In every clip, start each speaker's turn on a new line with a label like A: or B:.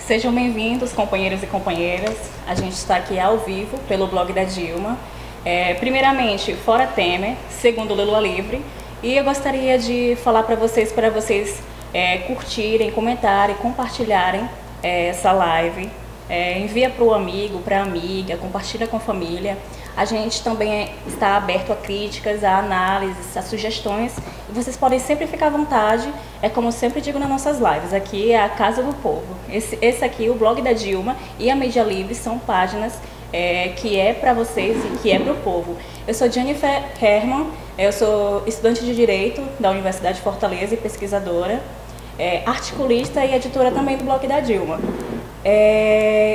A: Sejam bem-vindos, companheiros e companheiras. A gente está aqui ao vivo pelo blog da Dilma. Primeiramente, Fora Temer, segundo Lula Livre. E eu gostaria de falar para vocês curtirem, comentarem, compartilharem essa live. Envia para o amigo, para a amiga, compartilha com a família. A gente também está aberto a críticas, a análises, a sugestões. E vocês podem sempre ficar à vontade. É como eu sempre digo nas nossas lives, aqui é a casa do povo. Esse aqui, o blog da Dilma e a Mídia Livre, são páginas que é para vocês e que é para o povo. Eu sou Jennifer Herman, eu sou estudante de Direito da Universidade de Fortaleza e pesquisadora, articulista e editora também do blog da Dilma.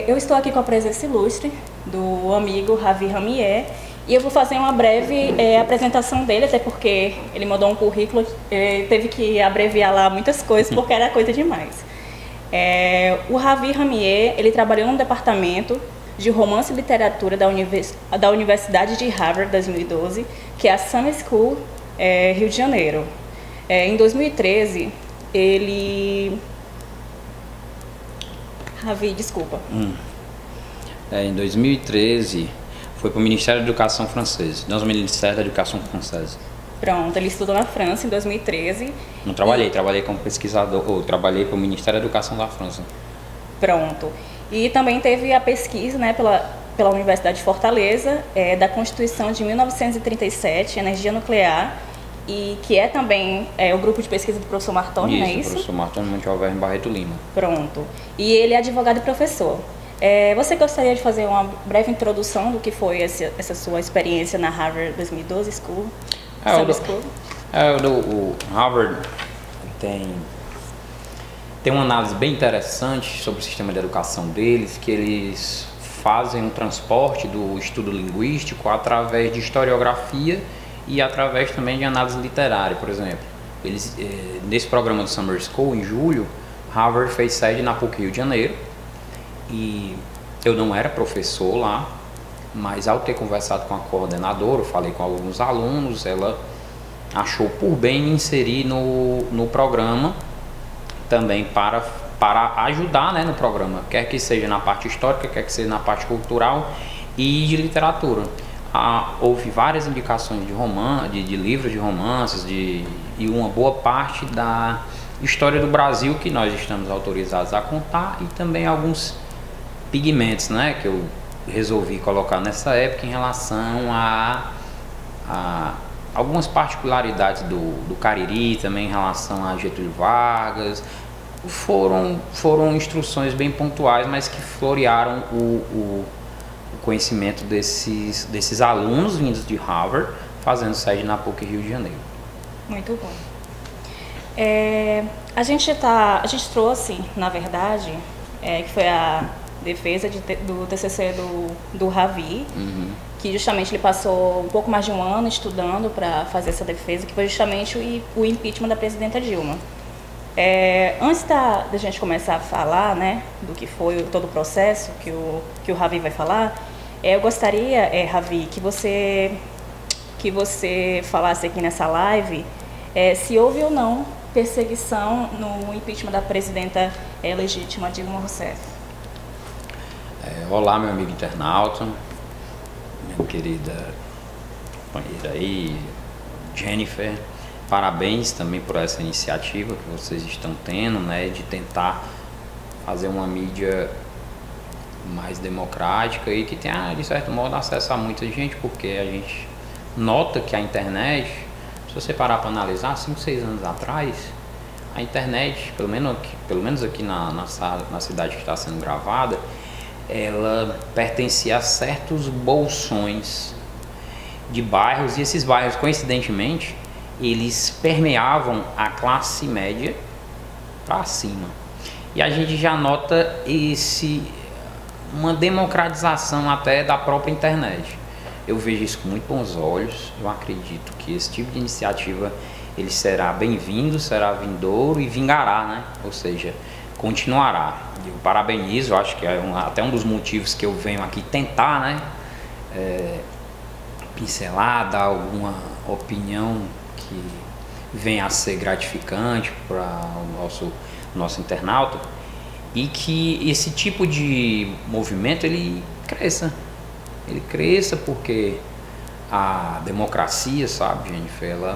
A: Eu estou aqui com a presença ilustre do amigo Javi Ramier e eu vou fazer uma breve apresentação dele, até porque ele mandou um currículo, teve que abreviar lá muitas coisas porque era coisa demais. O Javi Ramier, ele trabalhou no departamento de romance e literatura da Universidade de Harvard 2012, que é a Summer School, Rio de Janeiro. Em 2013, ele... Javi, desculpa.
B: Em 2013, foi para o Ministério da Educação francês, não o Ministério da Educação francesa.
A: Pronto, ele estudou na França em 2013.
B: Não trabalhei, trabalhei como pesquisador, ou trabalhei para o Ministério da Educação da França.
A: Pronto. E também teve a pesquisa, né, pela Universidade de Fortaleza, da Constituição de 1937, Energia Nuclear, e que é também o grupo de pesquisa do professor Martoni, não é isso?
B: O professor Martoni Montealverne Barreto Lima.
A: Pronto. E ele é advogado e professor. Você gostaria de fazer uma breve introdução do que foi essa sua experiência na Harvard 2012 School?
B: O Harvard tem uma análise bem interessante sobre o sistema de educação deles, que eles fazem um transporte do estudo linguístico através de historiografia e através também de análise literária. Por exemplo, eles, nesse programa do Summer School, em julho, Harvard fez sede na PUC Rio de Janeiro, e eu não era professor lá, mas ao ter conversado com a coordenadora, eu falei com alguns alunos, ela achou por bem me inserir no programa também para ajudar, né, no programa, quer que seja na parte histórica, quer que seja na parte cultural e de literatura. Houve várias indicações de livros de romances e uma boa parte da história do Brasil que nós estamos autorizados a contar, e também alguns pigmentos, né, que eu resolvi colocar nessa época em relação a algumas particularidades do Cariri, também em relação a Getúlio Vargas. Foram instruções bem pontuais, mas que florearam o conhecimento desses alunos vindos de Harvard, fazendo sede na PUC Rio de Janeiro.
A: Muito bom. A gente trouxe, na verdade, que foi a defesa do TCC do Javi, que justamente ele passou um pouco mais de um ano estudando para fazer essa defesa, que foi justamente o impeachment da presidenta Dilma. Antes da gente começar a falar, né, do que foi todo o processo que o Javi vai falar, eu gostaria, Javi, que você falasse aqui nessa live se houve ou não perseguição no impeachment da presidenta legítima Dilma Rousseff.
B: Olá, meu amigo internauta, minha querida companheira aí, Jennifer. Parabéns também por essa iniciativa que vocês estão tendo, né, de tentar fazer uma mídia mais democrática e que tenha, de certo modo, acesso a muita gente, porque a gente nota que a internet, se você parar para analisar, 5, 6 anos atrás, a internet, pelo menos aqui na cidade que está sendo gravada, ela pertencia a certos bolsões de bairros, e esses bairros, coincidentemente, eles permeavam a classe média para cima. E a gente já nota uma democratização até da própria internet. Eu vejo isso com muito bons olhos. Eu acredito que esse tipo de iniciativa ele será bem-vindo, será vindouro e vingará, né? Ou seja, continuará. Eu parabenizo, eu acho que é até um dos motivos que eu venho aqui tentar, né, pincelar, dar alguma opinião que venha a ser gratificante para o nosso internauta. e que esse tipo de movimento ele cresça porque a democracia, sabe, Jennifer,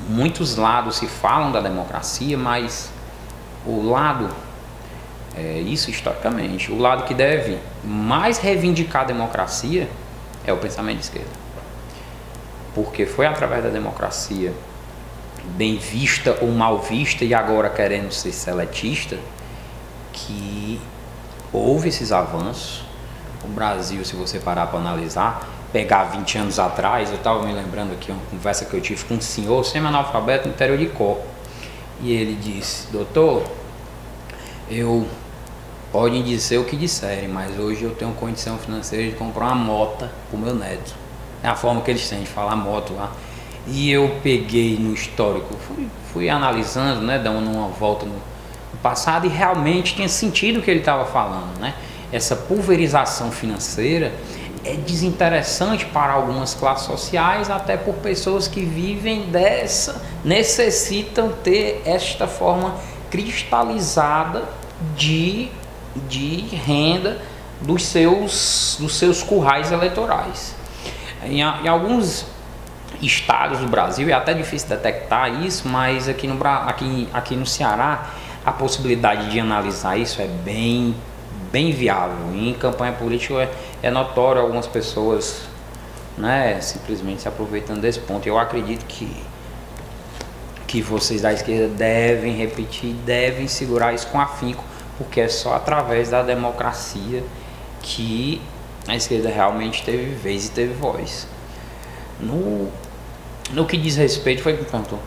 B: muitos lados se falam da democracia, mas o lado, isso historicamente, o lado que deve mais reivindicar a democracia é o pensamento de esquerda. Porque foi através da democracia, bem vista ou mal vista, e agora querendo ser seletista, que houve esses avanços. O Brasil, se você parar para analisar, pegar 20 anos atrás, eu estava me lembrando aqui uma conversa que eu tive com um senhor semi-analfabeto no interior de Có. E ele disse: doutor, podem dizer o que disserem, mas hoje eu tenho condição financeira de comprar uma moto para o meu neto. É a forma que eles têm de falar moto lá. E eu peguei no histórico, fui analisando, né, dando uma volta no passado, e realmente tinha sentido o que ele estava falando, né? Essa pulverização financeira é desinteressante para algumas classes sociais, até por pessoas que vivem necessitam ter esta forma cristalizada de renda dos seus currais eleitorais. Em alguns estados do Brasil é até difícil detectar isso, mas aqui no Ceará a possibilidade de analisar isso é bem viável. Em campanha política é notório algumas pessoas, né, simplesmente se aproveitando desse ponto. Eu acredito que vocês da esquerda devem repetir, devem segurar isso com afinco, porque é só através da democracia que a esquerda realmente teve vez e teve voz. No que diz respeito, foi o que me perguntou.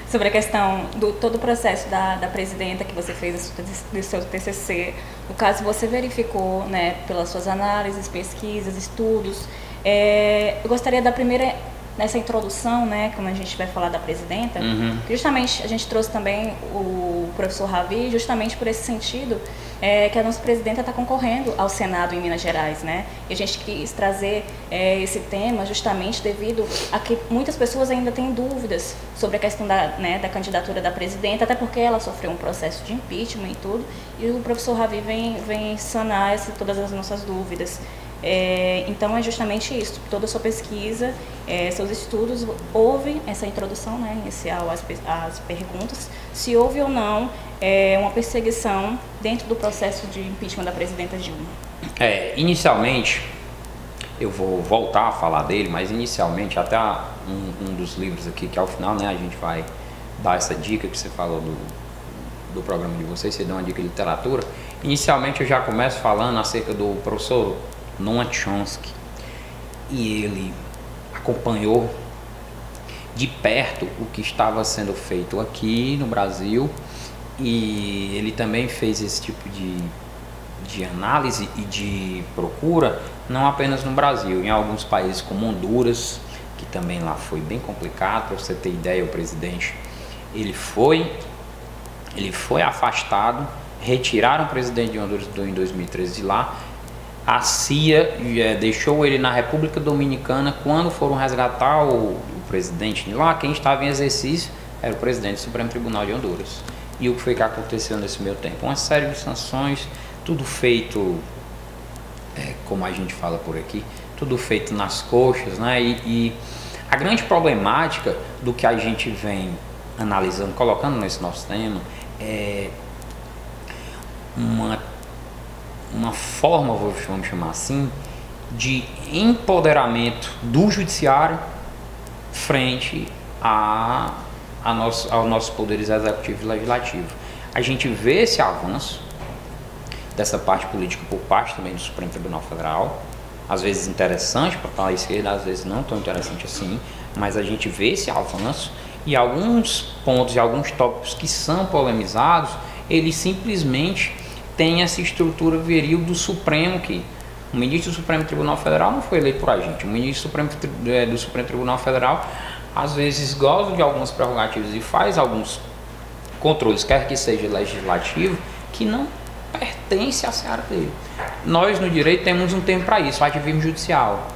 A: Sobre a questão do todo o processo da presidenta que você fez do seu TCC, no caso você verificou, né, pelas suas análises, pesquisas, estudos, eu gostaria da primeira, nessa introdução, né, como a gente vai falar da presidenta, justamente a gente trouxe também o professor Ravi, justamente por esse sentido, que a nossa presidenta está concorrendo ao Senado em Minas Gerais, né? E a gente quis trazer esse tema justamente devido a que muitas pessoas ainda têm dúvidas sobre a questão da candidatura da presidenta, até porque ela sofreu um processo de impeachment e tudo, e o professor Ravi vem sanar todas as nossas dúvidas. Então é justamente isso, toda a sua pesquisa, seus estudos, houve essa introdução, né, inicial às perguntas, se houve ou não uma perseguição dentro do processo de impeachment da presidenta Dilma.
B: Inicialmente, eu vou voltar a falar dele, mas inicialmente, até um dos livros aqui, que ao final, né, a gente vai dar essa dica que você falou do programa de vocês, você dá uma dica de literatura. Inicialmente eu já começo falando acerca do professor Noam Chomsky, e ele acompanhou de perto o que estava sendo feito aqui no Brasil, e ele também fez esse tipo de análise e de procura, não apenas no Brasil, em alguns países como Honduras, que também lá foi bem complicado. Para você ter ideia, o presidente ele foi afastado, retiraram o presidente de Honduras em 2013 de lá. A CIA deixou ele na República Dominicana. Quando foram resgatar o presidente de lá, quem estava em exercício era o presidente do Supremo Tribunal de Honduras. E o que foi que aconteceu nesse meio tempo? Uma série de sanções, tudo feito, como a gente fala por aqui, tudo feito nas coxas, né? E a grande problemática do que a gente vem analisando, colocando nesse nosso tema, é uma forma, vamos chamar assim, de empoderamento do judiciário frente aos nossos poderes executivo e legislativo. A gente vê esse avanço dessa parte política por parte também do Supremo Tribunal Federal, às vezes interessante para a esquerda, às vezes não tão interessante assim, mas a gente vê esse avanço, e alguns pontos e alguns tópicos que são polemizados, eles simplesmente têm essa estrutura viril do Supremo, que o ministro do Supremo Tribunal Federal não foi eleito por a gente. O ministro do Supremo Tribunal Federal às vezes goza de algumas prerrogativas e faz alguns controles, quer que seja legislativo, que não pertence à seara dele. Nós no direito temos um termo para isso, o ativismo judicial.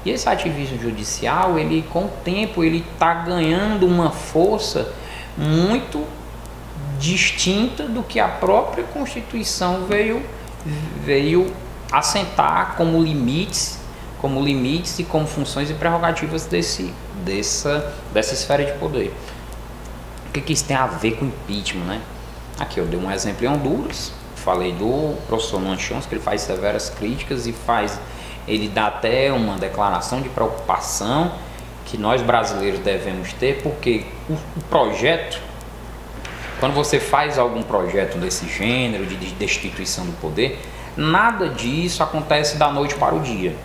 B: E esse ativismo judicial, ele com o tempo, ele está ganhando uma força muito distinta do que a própria Constituição veio assentar como limites e como funções e prerrogativas dessa esfera de poder. O que isso tem a ver com impeachment, né? Aqui eu dei um exemplo em Honduras, falei do professor Lanchons, que ele faz severas críticas e ele dá até uma declaração de preocupação que nós brasileiros devemos ter, porque o projeto, quando você faz algum projeto desse gênero, de destituição do poder, nada disso acontece da noite para o dia.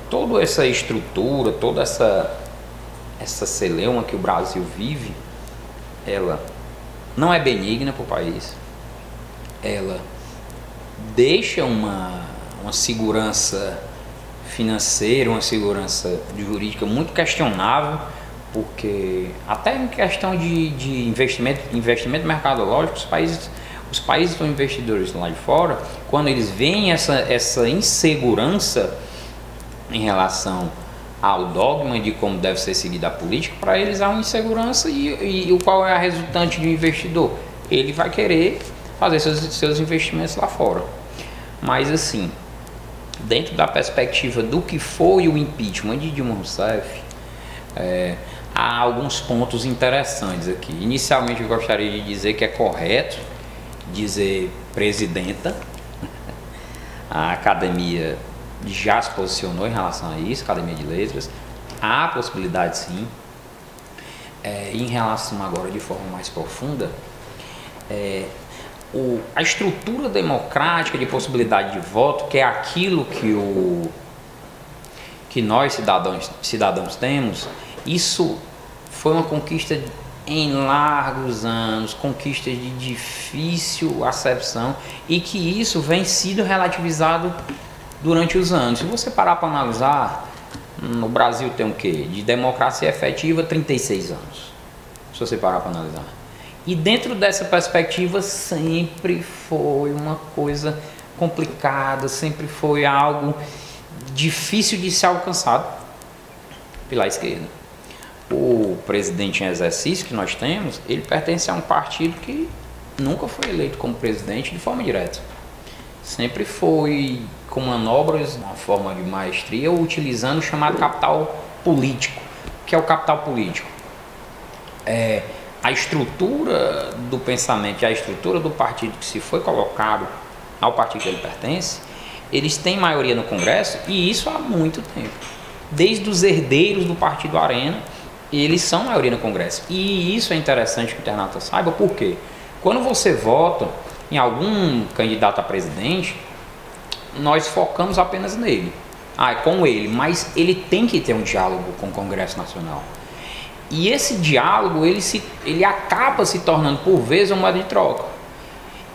B: Toda essa estrutura, toda essa celeuma que o Brasil vive, ela não é benigna para o país, ela deixa uma segurança financeira, uma segurança jurídica muito questionável, porque até em questão de investimento mercadológico, os países são investidores lá de fora, quando eles veem essa insegurança em relação ao dogma de como deve ser seguida a política, para eles há uma insegurança e o qual é a resultante de um investidor? Ele vai querer fazer seus investimentos lá fora. Mas assim, dentro da perspectiva do que foi o impeachment de Dilma Rousseff, há alguns pontos interessantes aqui. Inicialmente eu gostaria de dizer que é correto dizer presidenta. A academia já se posicionou em relação a isso, Academia de Letras. Há possibilidade sim. Em relação agora de forma mais profunda, a estrutura democrática de possibilidade de voto, que é aquilo que nós cidadãos temos, isso foi uma conquista em largos anos, conquista de difícil acepção, e que isso vem sido relativizado durante os anos. Se você parar para analisar, no Brasil tem o quê? De democracia efetiva, 36 anos. Se você parar para analisar. E dentro dessa perspectiva sempre foi uma coisa complicada, sempre foi algo difícil de ser alcançado pela esquerda. O presidente em exercício que nós temos, ele pertence a um partido que nunca foi eleito como presidente de forma direta. Sempre foi com manobras, uma forma de maestria, utilizando o chamado capital político. O que é o capital político? A estrutura do pensamento e a estrutura do partido que se foi colocado ao partido que ele pertence, eles têm maioria no Congresso, e isso há muito tempo. Desde os herdeiros do partido Arena, eles são maioria no Congresso. E isso é interessante que o internauta saiba, por quê? Quando você vota em algum candidato a presidente, nós focamos apenas nele. É com ele, mas ele tem que ter um diálogo com o Congresso Nacional. E esse diálogo, ele acaba se tornando, por vezes, uma moeda de troca.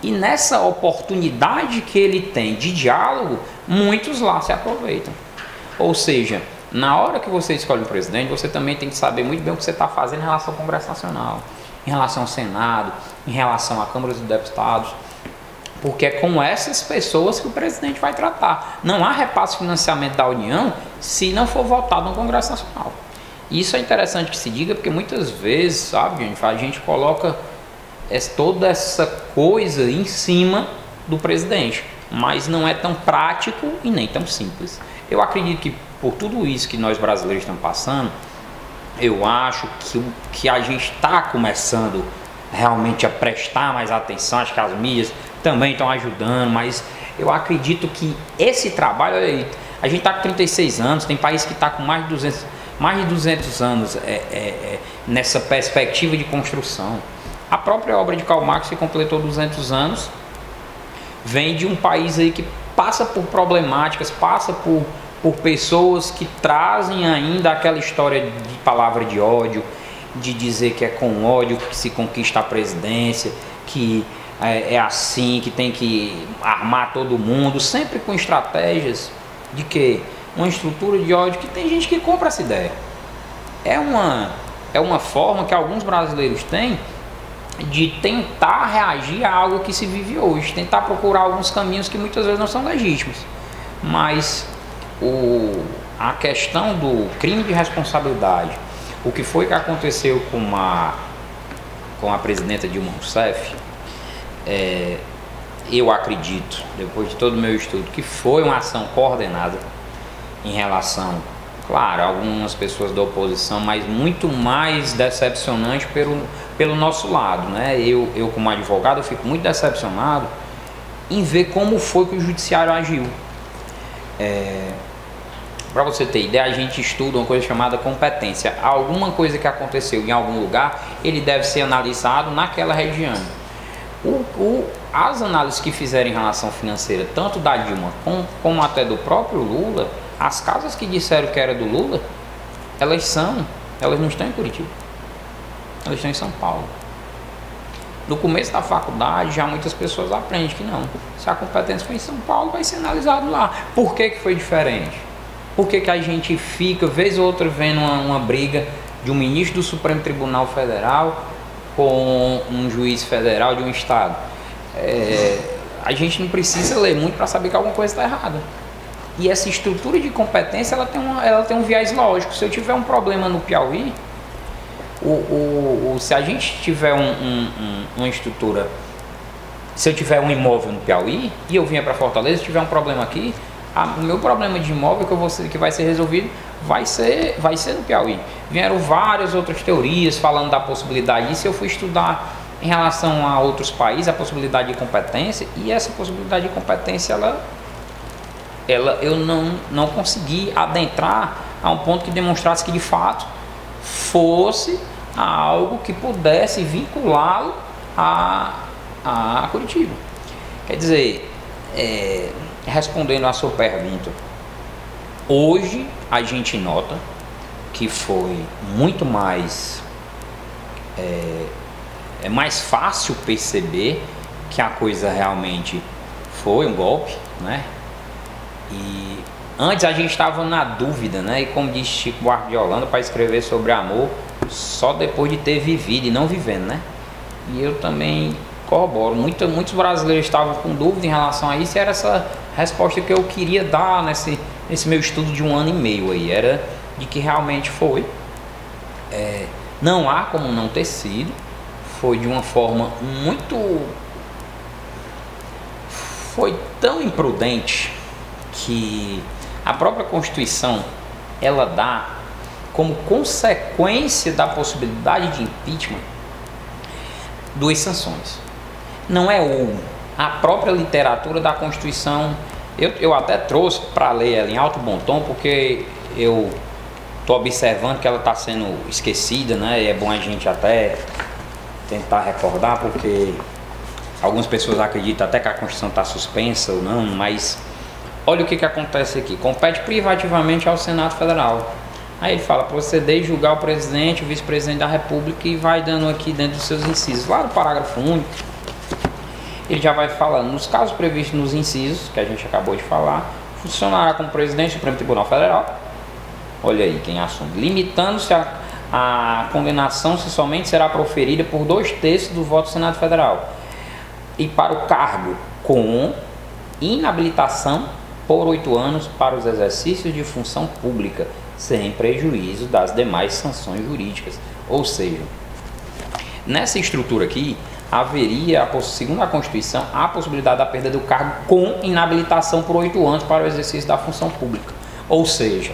B: E nessa oportunidade que ele tem de diálogo, muitos lá se aproveitam. Ou seja, na hora que você escolhe um presidente, você também tem que saber muito bem o que você está fazendo em relação ao Congresso Nacional, em relação ao Senado, em relação à Câmara dos Deputados, porque é com essas pessoas que o presidente vai tratar. Não há repasse de financiamento da União se não for votado no Congresso Nacional. Isso é interessante que se diga, porque muitas vezes, sabe, a gente coloca toda essa coisa em cima do presidente, mas não é tão prático e nem tão simples. Eu acredito que por tudo isso que nós brasileiros estamos passando, eu acho que a gente está começando realmente a prestar mais atenção. Acho que as mídias também estão ajudando, mas eu acredito que esse trabalho, olha aí, a gente está com 36 anos, tem país que está com mais de 200 anos nessa perspectiva de construção. A própria obra de Karl Marx, que completou 200 anos, vem de um país aí que passa por problemáticas, passa por pessoas que trazem ainda aquela história de palavra de ódio, de dizer que é com ódio que se conquista a presidência, que é assim, que tem que armar todo mundo, sempre com estratégias de que uma estrutura de ódio, que tem gente que compra essa ideia. É uma forma que alguns brasileiros têm de tentar reagir a algo que se vive hoje, tentar procurar alguns caminhos que muitas vezes não são legítimos. Mas a questão do crime de responsabilidade, o que foi que aconteceu com com a presidenta Dilma Rousseff, eu acredito, depois de todo o meu estudo, que foi uma ação coordenada em relação, claro, a algumas pessoas da oposição, mas muito mais decepcionante pelo nosso lado, né? Eu como advogado, eu fico muito decepcionado em ver como foi que o judiciário agiu. Para você ter ideia, a gente estuda uma coisa chamada competência. Alguma coisa que aconteceu em algum lugar, ele deve ser analisado naquela região. As análises que fizeram em relação financeira, tanto da Dilma como até do próprio Lula, as casas que disseram que era do Lula, elas não estão em Curitiba, elas estão em São Paulo. No começo da faculdade, já muitas pessoas aprendem que não. Se a competência foi em São Paulo, vai ser analisado lá. Por que foi diferente? Por que a gente fica, vez ou outra, vendo uma briga de um ministro do Supremo Tribunal Federal com um juiz federal de um estado? A gente não precisa ler muito para saber que alguma coisa está errada. E essa estrutura de competência, ela tem um viés lógico. Se eu tiver um problema no Piauí, se a gente tiver uma estrutura, se eu tiver um imóvel no Piauí e eu vier para Fortaleza, se tiver um problema aqui, o meu problema de imóvel que vai ser resolvido vai ser no Piauí. Vieram várias outras teorias falando da possibilidade disso. Eu fui estudar em relação a outros países a possibilidade de competência, e essa possibilidade de competência eu não consegui adentrar a um ponto que demonstrasse que de fato fosse algo que pudesse vinculá-lo a Curitiba. Quer dizer, respondendo à sua pergunta, hoje a gente nota que foi muito mais mais fácil perceber que a coisa realmente foi um golpe, né? E antes a gente estava na dúvida, né? E como diz Chico Buarque de Holanda, para escrever sobre amor só depois de ter vivido e não vivendo, né? E eu também corroboro. Muitos brasileiros estavam com dúvida em relação a isso, e era essa resposta que eu queria dar nesse meu estudo de 1 ano e meio aí, era de que realmente foi. Não há como não ter sido. Foi de uma forma foi tão imprudente que a própria Constituição, ela dá como consequência da possibilidade de impeachment 2 sanções. Não é uma. A própria literatura da Constituição, eu até trouxe para ler ela em alto bom tom, porque eu estou observando que ela está sendo esquecida, né? E é bom a gente até tentar recordar, porque algumas pessoas acreditam até que a Constituição está suspensa ou não, mas olha o que acontece aqui. Compete privativamente ao Senado Federal. Aí ele fala, proceder e julgar o presidente, o vice-presidente da República, e vai dando aqui dentro dos seus incisos. Lá no parágrafo único, ele já vai falando, nos casos previstos nos incisos, que a gente acabou de falar, funcionará como presidente do Supremo Tribunal Federal. Olha aí quem assume. Limitando-se a condenação se somente será proferida por 2/3 do voto do Senado Federal. E para o cargo com inabilitação por 8 anos para os exercícios de função pública, sem prejuízo das demais sanções jurídicas. Ou seja, nessa estrutura aqui, haveria, segundo a Constituição, a possibilidade da perda do cargo com inabilitação por 8 anos para o exercício da função pública. Ou seja,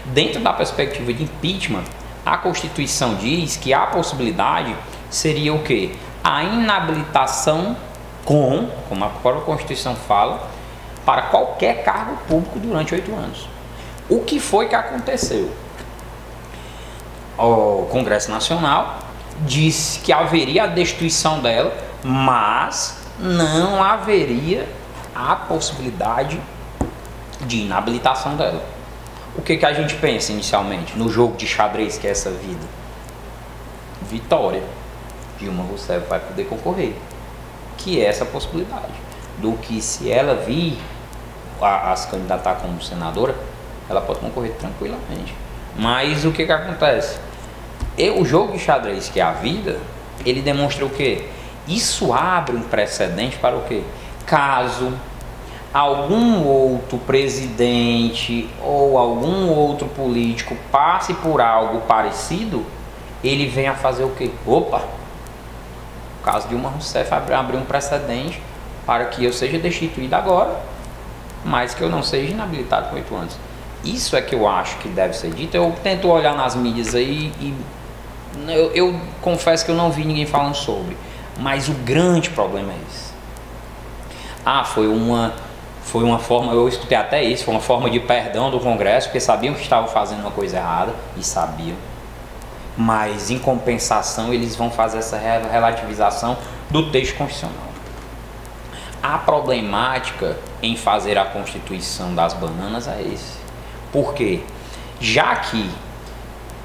B: dentro da perspectiva de impeachment, a Constituição diz que a possibilidade seria o quê? A inabilitação como a própria Constituição fala, para qualquer cargo público durante 8 anos. O que foi que aconteceu? O Congresso Nacional disse que haveria a destituição dela, mas não haveria a possibilidade de inabilitação dela. O que a gente pensa inicialmente no jogo de xadrez que é essa vida? Vitória. Dilma Rousseff vai poder concorrer. Que é essa possibilidade. Do que se ela vir a se candidatar como senadora, ela pode concorrer tranquilamente. Mas o que acontece? O jogo de xadrez que é a vida, ele demonstra o quê? Isso abre um precedente para o quê? Caso algum outro presidente ou algum outro político passe por algo parecido, ele vem a fazer o quê? Opa, o caso de Dilma Rousseff abriu um precedente para que eu seja destituído agora, mas que eu não seja inabilitado com 8 anos. Isso é que eu acho que deve ser dito. Eu tento olhar nas mídias aí e eu confesso que eu não vi ninguém falando sobre, mas o grande problema é esse. Foi uma forma, eu escutei até isso, foi uma forma de perdão do Congresso, porque sabiam que estavam fazendo uma coisa errada, e sabiam. Mas, em compensação, eles vão fazer essa relativização do texto constitucional. A problemática em fazer a Constituição das bananas é esse. Por quê? Já que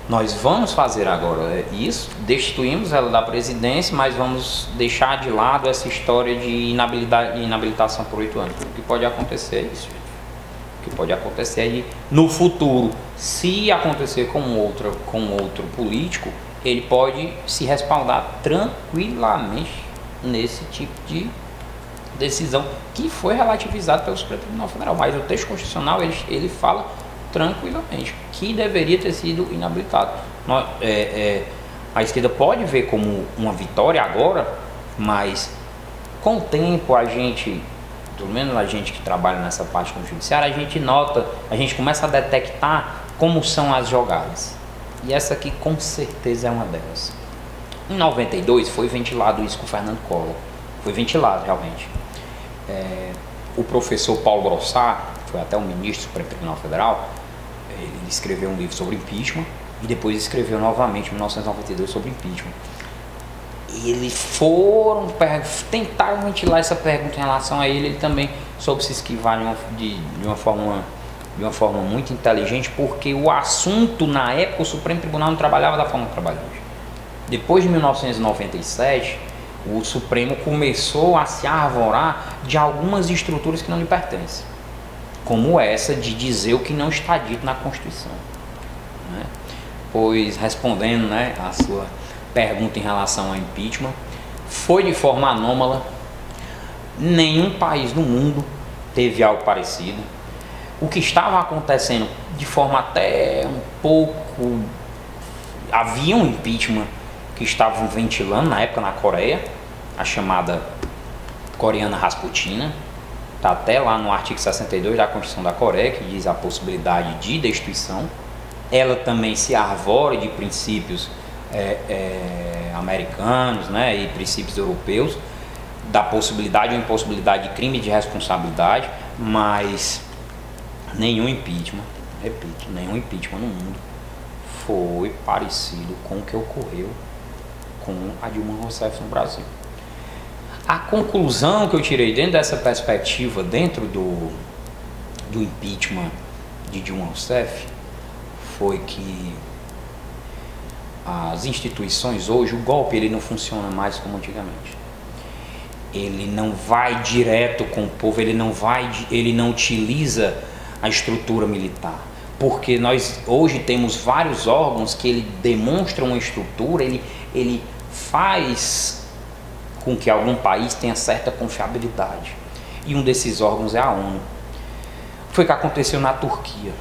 B: nós vamos fazer agora isso, destituímos ela da presidência, mas vamos deixar de lado essa história de inabilitação por 8 anos. O que pode acontecer é isso. O que pode acontecer é no futuro, se acontecer com outro político, ele pode se respaldar tranquilamente nesse tipo de decisão que foi relativizada pelo Supremo Tribunal Federal. Mas o texto constitucional ele fala tranquilamente que deveria ter sido inabilitado. A esquerda pode ver como uma vitória agora, mas com o tempo a gente, pelo menos a gente que trabalha nessa parte com o judiciário, a gente nota, a gente começa a detectar como são as jogadas. E essa aqui com certeza é uma delas. Em 92 foi ventilado isso com o Fernando Collor. Foi ventilado realmente. O professor Paulo Grossar, foi até o ministro do Supremo Tribunal Federal, ele escreveu um livro sobre impeachment e depois escreveu novamente em 1992 sobre impeachment. E eles tentaram ventilar essa pergunta em relação a ele também soube se esquivar de uma forma muito inteligente, porque o assunto, na época, o Supremo Tribunal não trabalhava da forma que trabalha hoje. Depois de 1997, o Supremo começou a se arvorar de algumas estruturas que não lhe pertencem, como essa de dizer o que não está dito na Constituição, né? Pois, respondendo, né, a sua pergunta em relação ao impeachment, foi de forma anômala. Nenhum país do mundo teve algo parecido. O que estava acontecendo de forma até um pouco... Havia um impeachment que estavam ventilando na época na Coreia, a chamada coreana Rasputina. Está até lá no artigo 62 da Constituição da Coreia, que diz a possibilidade de destituição. Ela também se arvora de princípios americanos, né, e princípios europeus, da possibilidade ou impossibilidade de crime de responsabilidade, mas nenhum impeachment, repito, nenhum impeachment no mundo foi parecido com o que ocorreu com a Dilma Rousseff no Brasil. A conclusão que eu tirei dentro dessa perspectiva, dentro do impeachment de Dilma Rousseff, foi que as instituições hoje, o golpe ele não funciona mais como antigamente. Ele não vai direto com o povo, ele não utiliza a estrutura militar, porque nós hoje temos vários órgãos que ele demonstram uma estrutura, ele faz com que algum país tenha certa confiabilidade, e um desses órgãos é a ONU. Foi o que aconteceu na Turquia.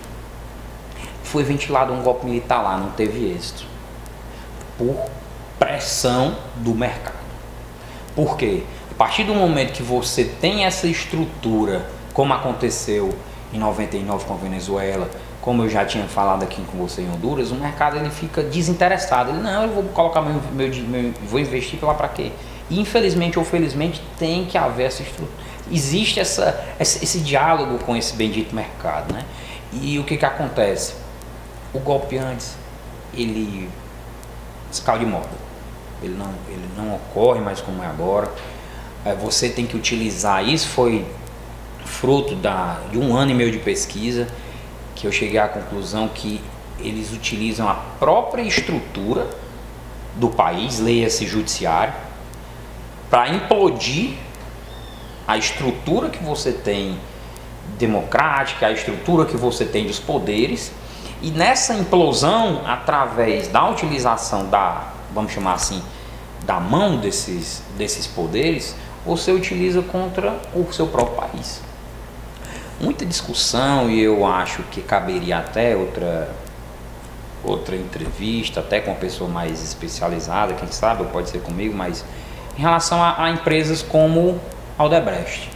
B: Foi ventilado um golpe militar lá, não teve êxito, por pressão do mercado. Por quê? A partir do momento que você tem essa estrutura, como aconteceu em 99 com a Venezuela, como eu já tinha falado aqui com você em Honduras, o mercado ele fica desinteressado. Ele, não, eu vou colocar vou investir lá para quê? E infelizmente ou felizmente tem que haver essa estrutura. Existe esse diálogo com esse bendito mercado, né? E o que acontece? O golpe antes, ele caiu de moda. Ele não ocorre mais como é agora. Você tem que utilizar isso. Foi fruto de 1 ano e meio de pesquisa que eu cheguei à conclusão que eles utilizam a própria estrutura do país, leia-se judiciário, para implodir a estrutura que você tem democrática, a estrutura que você tem dos poderes, e nessa implosão, através da utilização vamos chamar assim, da mão desses poderes, você utiliza contra o seu próprio país. Muita discussão, e eu acho que caberia até outra entrevista, até com uma pessoa mais especializada, quem sabe, ou pode ser comigo, mas em relação a empresas como a Odebrecht.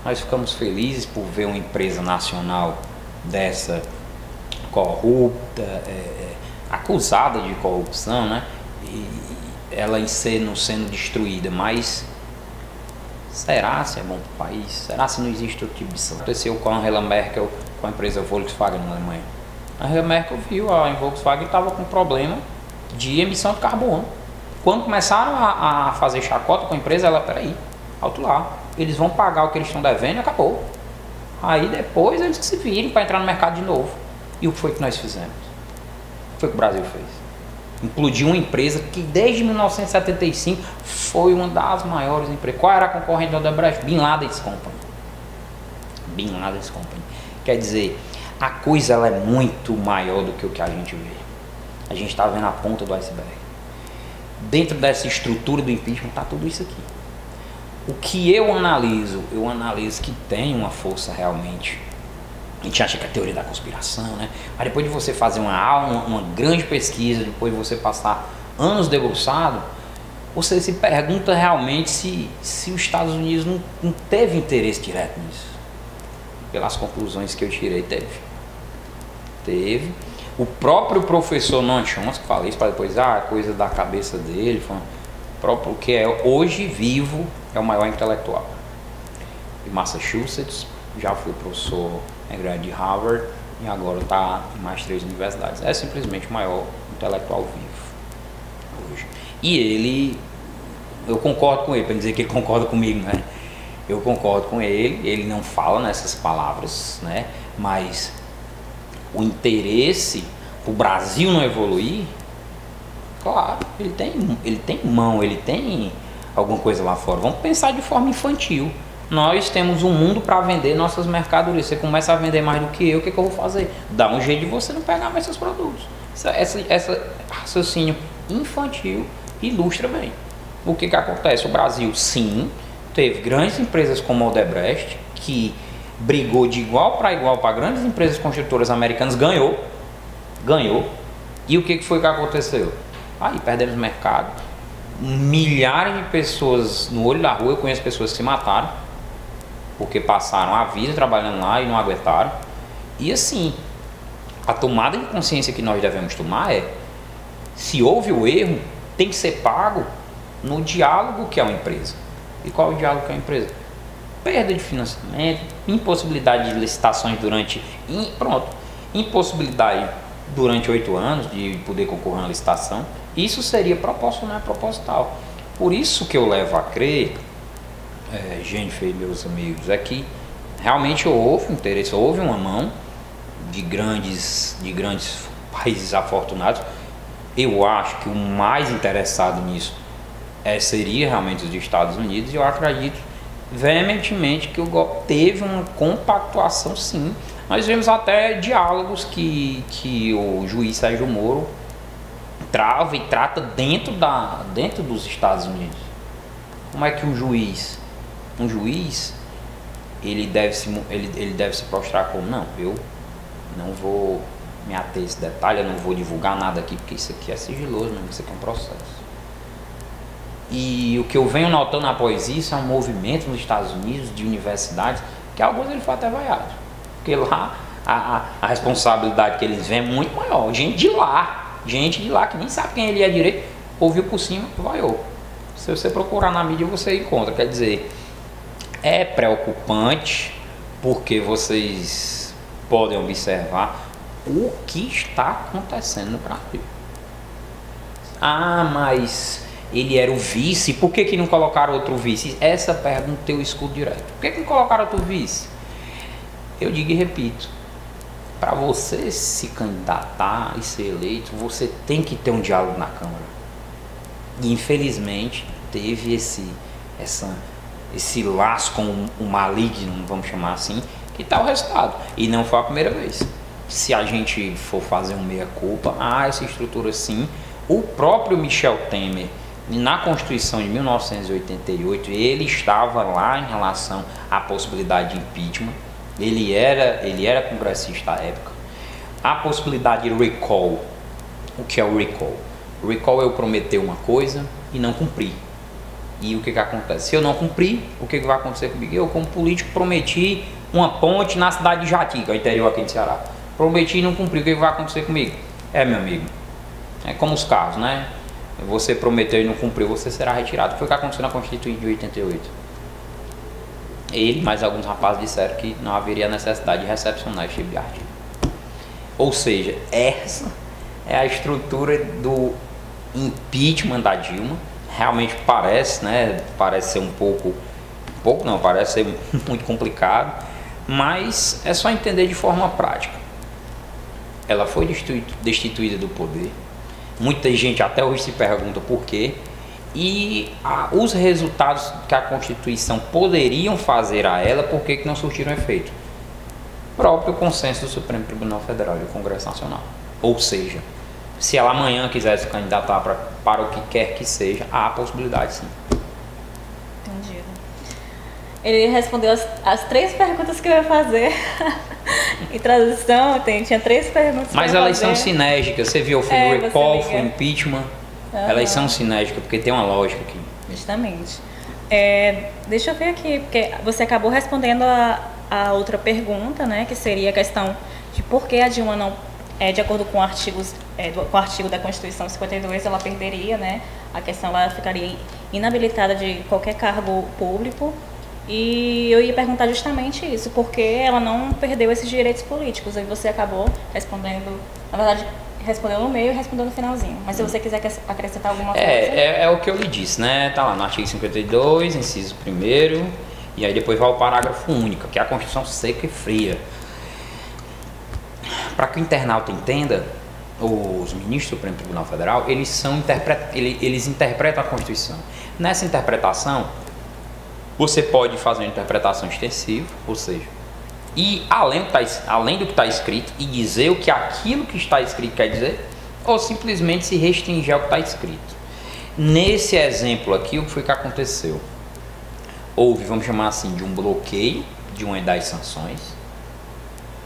B: Nós ficamos felizes por ver uma empresa nacional dessa corrupta, acusada de corrupção, né? E ela sendo destruída, mas será se é bom para o país? Será se não existe outro tipo de sanção? Aconteceu com a Angela Merkel, com a empresa Volkswagen na Alemanha. A Angela Merkel viu, a Volkswagen estava com problema de emissão de carbono. Quando começaram a fazer chacota com a empresa, peraí, alto lá, eles vão pagar o que eles estão devendo e acabou. Aí depois eles que se virem para entrar no mercado de novo. E o que foi que nós fizemos? O que foi que o Brasil fez? Implodiu uma empresa que desde 1975 foi uma das maiores empresas. Qual era a concorrente da Odebrecht? Bin Laden's Company. Bin Laden's Company. Quer dizer, a coisa ela é muito maior do que o que a gente vê. A gente está vendo a ponta do iceberg. Dentro dessa estrutura do impeachment está tudo isso aqui. O que eu analiso que tem uma força realmente. A gente acha que é a teoria da conspiração, né? Mas depois de você fazer uma grande pesquisa, depois de você passar anos debruçado, você se pergunta realmente se os Estados Unidos não teve interesse direto nisso. Pelas conclusões que eu tirei, teve. O próprio professor Noam Chomsky, falei isso para depois, coisa da cabeça dele, foi o próprio que é hoje vivo, é o maior intelectual. De Massachusetts, já foi professor de Harvard e agora está em mais 3 universidades. É simplesmente o maior intelectual vivo hoje. E ele, eu concordo com ele, para dizer que ele concorda comigo, né? Eu concordo com ele não fala nessas palavras, né? Mas o interesse para o Brasil não evoluir, claro, ele tem mão, ele tem alguma coisa lá fora. Vamos pensar de forma infantil. Nós temos um mundo para vender nossas mercadorias. Você começa a vender mais do que eu, o que eu vou fazer? Dá um jeito de você não pegar mais seus produtos. Esse raciocínio infantil ilustra bem. O que acontece? O Brasil, sim, teve grandes empresas como a Odebrecht, que brigou de igual para grandes empresas construtoras americanas, ganhou. E o que foi que aconteceu? Aí perdemos mercado. Milhares de pessoas no olho da rua, eu conheço pessoas que se mataram porque passaram a vida trabalhando lá e não aguentaram. E assim, a tomada de consciência que nós devemos tomar é: se houve o erro, tem que ser pago no diálogo que é uma empresa. E qual é o diálogo que é uma empresa? Perda de financiamento, impossibilidade de licitações impossibilidade durante 8 anos de poder concorrer a uma licitação. Isso seria proporcional e proposital. Por isso que eu levo a crer, Jennifer e meus amigos, é que realmente houve um interesse, houve uma mão de grandes países afortunados. Eu acho que o mais interessado nisso seria realmente os Estados Unidos, e eu acredito veementemente que o golpe teve uma compactuação, sim. Nós vemos até diálogos que o juiz Sérgio Moro trava e trata dentro dos Estados Unidos. Como é que um juiz ele deve se prostrar como: não, eu não vou me ater a esse detalhe, eu não vou divulgar nada aqui porque isso aqui é sigiloso, não, isso aqui é um processo. E o que eu venho notando após isso é um movimento nos Estados Unidos de universidades, que alguns ele foi até vaiado, porque lá a responsabilidade que eles veem é muito maior. Gente de lá que nem sabe quem ele é direito, ouviu por cima e vaiou. Se você procurar na mídia, você encontra. Quer dizer, é preocupante, porque vocês podem observar o que está acontecendo no Brasil. Mas ele era o vice, por que não colocaram outro vice? Essa pergunta eu escuto direto. Por que não colocaram outro vice? Eu digo e repito: para você se candidatar e ser eleito, você tem que ter um diálogo na Câmara. E infelizmente teve esse laço com o maligno, vamos chamar assim, que está o resultado. E não foi a primeira vez. Se a gente for fazer um meia-culpa, essa estrutura sim. O próprio Michel Temer, na Constituição de 1988, ele estava lá em relação à possibilidade de impeachment. Ele era congressista à época. A possibilidade de recall. O que é o recall? O recall é eu prometer uma coisa e não cumprir. E o que acontece? Se eu não cumprir, o que vai acontecer comigo? Eu, como político, prometi uma ponte na cidade de Jati, que é o interior aqui de Ceará. Prometi e não cumpri, o que vai acontecer comigo? Meu amigo, é como os carros, né? Você prometeu e não cumpriu, você será retirado. Foi o que aconteceu na Constituinte de 88. Ele e mais alguns rapazes disseram que não haveria necessidade de recepcionar esse tipo de artigo. Ou seja, essa é a estrutura do impeachment da Dilma. Realmente parece, né? Parece ser parece ser muito complicado, mas é só entender de forma prática. Ela foi destituída do poder. Muita gente até hoje se pergunta por quê. E os resultados que a Constituição poderiam fazer a ela, por que não surtiram efeito? Próprio consenso do Supremo Tribunal Federal e do Congresso Nacional. Ou seja, se ela amanhã quiser se candidatar para o que quer que seja, há a possibilidade, sim.
A: Entendido. Ele respondeu as 3 perguntas que eu ia fazer. Em tradução, tinha 3 perguntas.
B: Mas elas são sinérgicas. Você viu, foi o recall, foi o impeachment. Elas são sinérgicas, porque tem uma lógica aqui.
A: Justamente. Deixa eu ver aqui, porque você acabou respondendo a outra pergunta, né? Que seria a questão de por que a Dilma não, de acordo com o artigo da Constituição 52, ela perderia, né? A questão, ela ficaria inabilitada de qualquer cargo público. E eu ia perguntar justamente isso, porque ela não perdeu esses direitos políticos. Aí você acabou respondendo, na verdade, respondeu no meio e respondeu no finalzinho. Mas se você quiser acrescentar alguma coisa...
B: É o que eu lhe disse, né? Tá lá no artigo 52, inciso 1º, e aí depois vai o parágrafo único, que é a Constituição seca e fria. Para que o internauta entenda, os ministros do Supremo Tribunal Federal, eles interpretam a Constituição. Nessa interpretação, você pode fazer uma interpretação extensiva, ou seja, e além do que está escrito e dizer o que aquilo que está escrito quer dizer, ou simplesmente se restringir ao que está escrito. Nesse exemplo aqui, o que foi que aconteceu? Houve, vamos chamar assim, de um bloqueio de uma das sanções,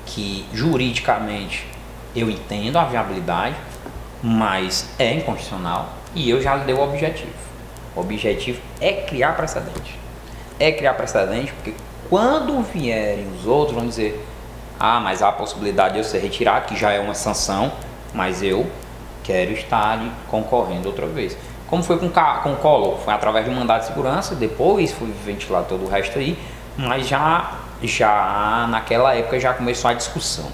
B: que juridicamente eu entendo a viabilidade, mas é inconstitucional, e eu já lhe dei o objetivo. O objetivo é criar precedente. Porque quando vierem os outros, vão dizer: mas há a possibilidade de eu ser retirado, que já é uma sanção, mas eu quero estar concorrendo outra vez. Como foi com o Collor? Foi através de um mandato de segurança, depois foi ventilado todo o resto aí, mas já naquela época já começou a discussão.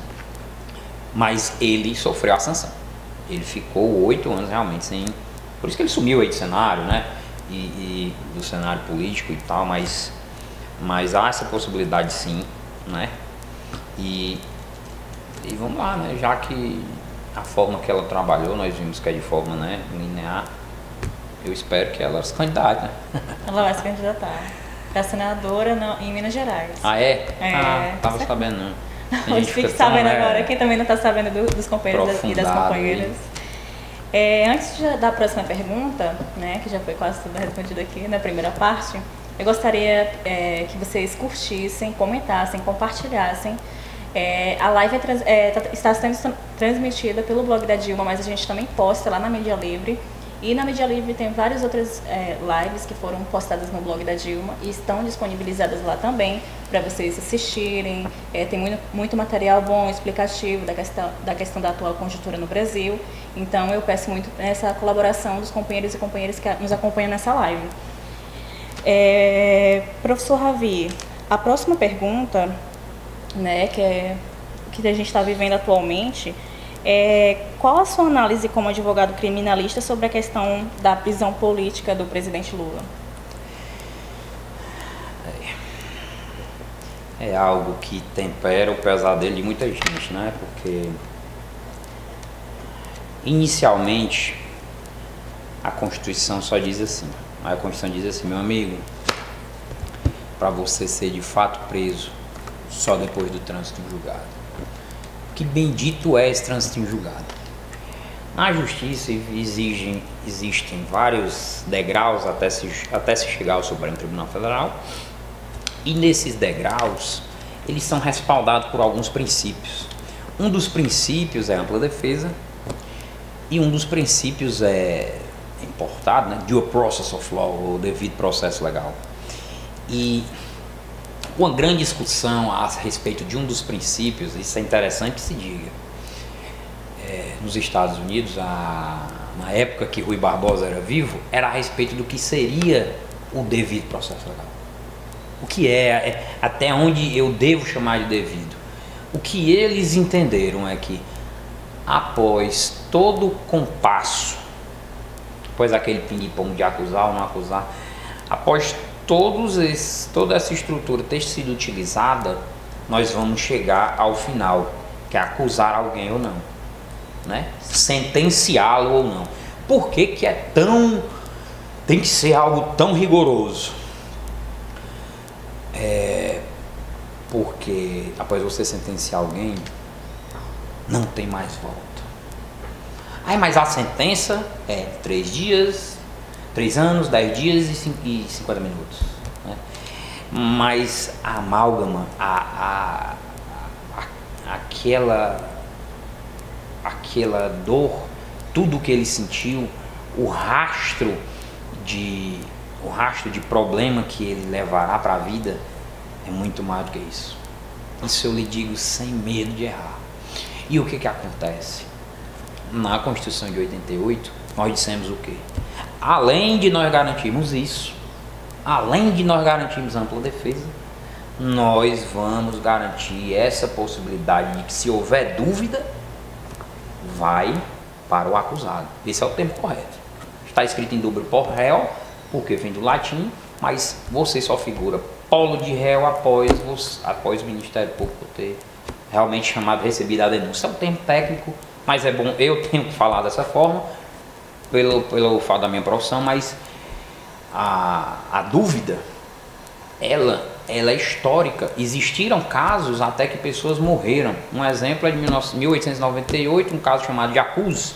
B: Mas ele sofreu a sanção. Ele ficou 8 anos realmente sem... Por isso que ele sumiu aí do cenário, né? E do cenário político e tal, mas há essa possibilidade sim, né? E vamos lá, né? Já que a forma que ela trabalhou, nós vimos que é de forma, né, linear, eu espero que ela se candidate, né? Ela
A: vai se candidatar para senadora em Minas Gerais.
B: Tava sabendo não.
A: Hoje fique sabendo agora, quem também não está sabendo dos companheiros e das companheiras. Antes da próxima pergunta, né, que já foi quase tudo respondido aqui na primeira parte, eu gostaria que vocês curtissem, comentassem, compartilhassem. A live está sendo transmitida pelo blog da Dilma, mas a gente também posta lá na Mídia Livre. E na Mídia Livre tem várias outras lives que foram postadas no blog da Dilma e estão disponibilizadas lá também para vocês assistirem. Tem muito material bom, explicativo da questão da atual conjuntura no Brasil. Então eu peço muito essa colaboração dos companheiros e companheiras que nos acompanham nessa live. Professor Ravi, a próxima pergunta, né, que a gente está vivendo atualmente, qual a sua análise como advogado criminalista sobre a questão da prisão política do presidente Lula?
B: É algo que tempera o pesadelo de muita gente, né? Porque inicialmente a Constituição só diz assim, a Constituição diz assim: meu amigo, para você ser de fato preso, só depois do trânsito em julgado. Que bendito é esse trânsito em julgado. Na justiça existem vários degraus até se chegar ao Supremo Tribunal Federal, e nesses degraus eles são respaldados por alguns princípios. Um dos princípios é a ampla defesa, e um dos princípios é importado, né? Due process of law, o devido processo legal. E uma grande discussão a respeito de um dos princípios, isso é interessante que se diga, nos Estados Unidos, na época que Rui Barbosa era vivo, era a respeito do que seria o devido processo legal. O que até onde eu devo chamar de devido. O que eles entenderam é que após todo o compasso, após aquele ping-pong de acusar ou não acusar, após toda essa estrutura ter sido utilizada, nós vamos chegar ao final, que é acusar alguém ou não, né? Sentenciá-lo ou não. Por que que tem que ser algo tão rigoroso? Porque após você sentenciar alguém, não tem mais volta. Mas a sentença é 3 dias, 3 anos, 10 dias e 50 minutos. Né? Mas a amálgama, aquela dor, tudo que ele sentiu, o rastro de problema que ele levará para a vida é muito mais do que isso. Isso eu lhe digo sem medo de errar. E o que acontece? Na Constituição de 88, nós dissemos o quê? Além de nós garantirmos isso, além de nós garantirmos ampla defesa, nós vamos garantir essa possibilidade de que, se houver dúvida, vai para o acusado. Esse é o termo correto. Está escrito em dúbio pro réu, porque vem do latim, mas você só figura polo de réu após o Ministério Público ter realmente recebido a denúncia. É um termo técnico, mas é bom, eu tenho que falar dessa forma, pelo fato da minha profissão, mas a dúvida, ela é histórica. Existiram casos até que pessoas morreram. Um exemplo é de 1898, um caso chamado de Accuse,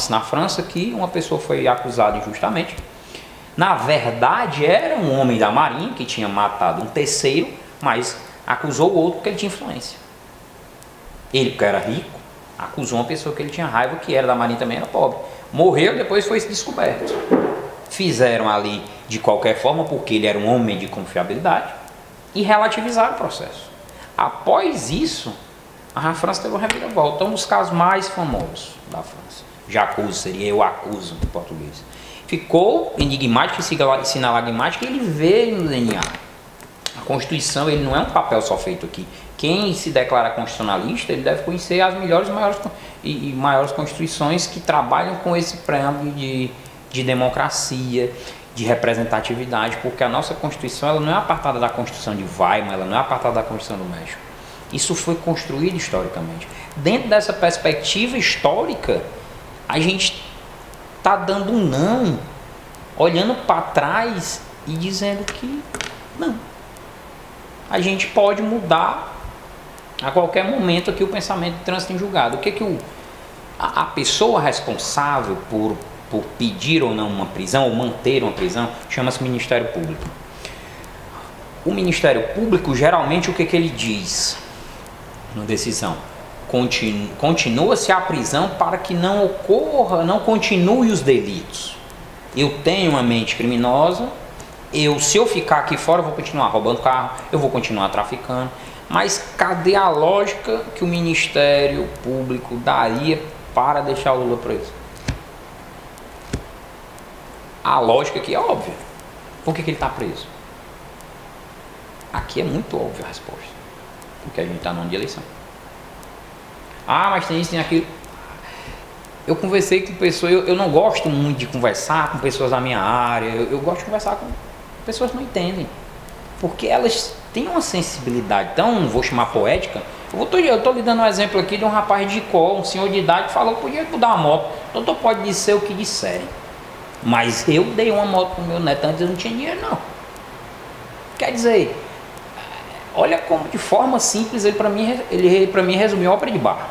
B: na França, que uma pessoa foi acusada injustamente. Na verdade, era um homem da marinha que tinha matado um terceiro, mas acusou o outro porque ele tinha influência. Ele, porque era rico, acusou uma pessoa que ele tinha raiva, que era da marinha, também era pobre. Morreu, depois foi descoberto. Fizeram ali de qualquer forma, porque ele era um homem de confiabilidade, e relativizaram o processo. Após isso, a França teve uma reviravolta. Um dos casos mais famosos da França. J'accuse seria eu acuso em português. Ficou enigmático, sinalagmático, e ele veio no DNA. A Constituição, ele não é um papel só feito aqui. Quem se declara constitucionalista, ele deve conhecer as melhores e maiores constituições que trabalham com esse preâmbulo de democracia, de representatividade, porque a nossa Constituição, ela não é apartada da Constituição de Weimar, ela não é apartada da Constituição do México. Isso foi construído historicamente. Dentro dessa perspectiva histórica, a gente está dando um não, olhando para trás e dizendo que não. A gente pode mudar a qualquer momento aqui o pensamento de trânsito em julgado. O que a pessoa responsável por pedir ou não uma prisão, ou manter uma prisão, chama-se Ministério Público. O Ministério Público, geralmente, o que ele diz na decisão? Continua-se a prisão para que não continue os delitos. Eu tenho uma mente criminosa, se eu ficar aqui fora, eu vou continuar roubando carro, eu vou continuar traficando, mas cadê a lógica que o Ministério Público daria para deixar o Lula preso? A lógica aqui é óbvia. Por que ele está preso? Aqui é muito óbvia a resposta. Porque a gente está no ano de eleição. Mas tem isso, tem aquilo. Eu conversei com pessoas, eu não gosto muito de conversar com pessoas da minha área, eu gosto de conversar com pessoas que não entendem. Porque elas têm uma sensibilidade tão, vou chamar poética. Eu estou lhe dando um exemplo aqui de um rapaz de Icó, um senhor de idade, que falou que podia mudar uma moto. Doutor, pode dizer o que disserem. Mas eu dei uma moto pro meu neto antes, eu não tinha dinheiro não. Quer dizer, olha como de forma simples ele para mim resumiu a ópera de Barra.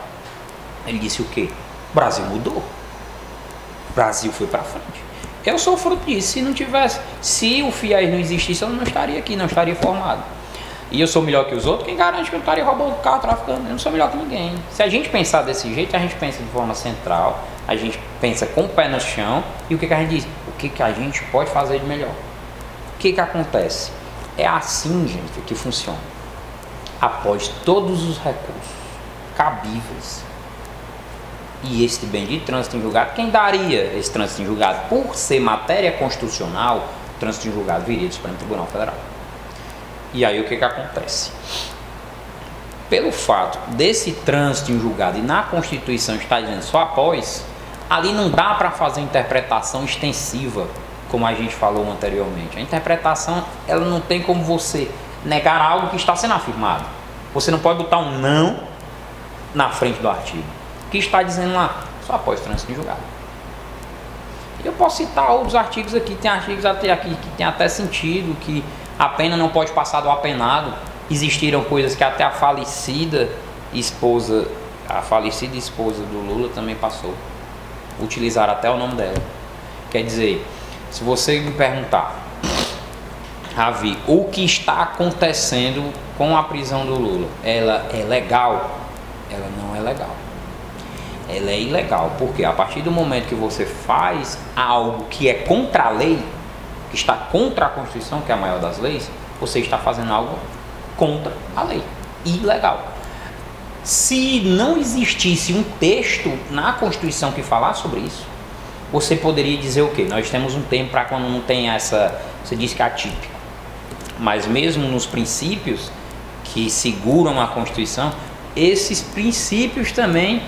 B: Ele disse o quê? O Brasil mudou. O Brasil foi para frente. Eu sou fruto disso. Se o FIAS não existisse, eu não estaria aqui, não estaria formado. E eu sou melhor que os outros, quem garante que eu estaria roubando carro, traficando? Eu não sou melhor que ninguém. Se a gente pensar desse jeito, a gente pensa de forma central, a gente pensa com o pé no chão e o que a gente diz? O que a gente pode fazer de melhor? O que acontece? É assim, gente, que funciona. Após todos os recursos cabíveis e este bendito trânsito em julgado, quem daria esse trânsito em julgado? Por ser matéria constitucional, o trânsito em julgado viria do Supremo Tribunal Federal. E aí o que acontece? Pelo fato desse trânsito em julgado e na Constituição está dizendo só após, ali não dá para fazer interpretação extensiva, como a gente falou anteriormente. A interpretação, ela não tem como você negar algo que está sendo afirmado. Você não pode botar um não na frente do artigo. O que está dizendo lá? Só após trânsito em julgado. Eu posso citar outros artigos aqui, tem artigos até aqui que tem até sentido, que a pena não pode passar do apenado. Existiram coisas que até a falecida esposa do Lula também passou. Utilizaram até o nome dela. Quer dizer, se você me perguntar, Ravi, o que está acontecendo com a prisão do Lula? Ela é legal? Ela não é legal. Ela é ilegal, porque a partir do momento que você faz algo que é contra a lei, que está contra a Constituição, que é a maior das leis, você está fazendo algo contra a lei, ilegal. Se não existisse um texto na Constituição que falasse sobre isso, você poderia dizer o quê? Nós temos um tempo para quando não tem essa, você diz que é atípico, mas mesmo nos princípios que seguram a Constituição, esses princípios também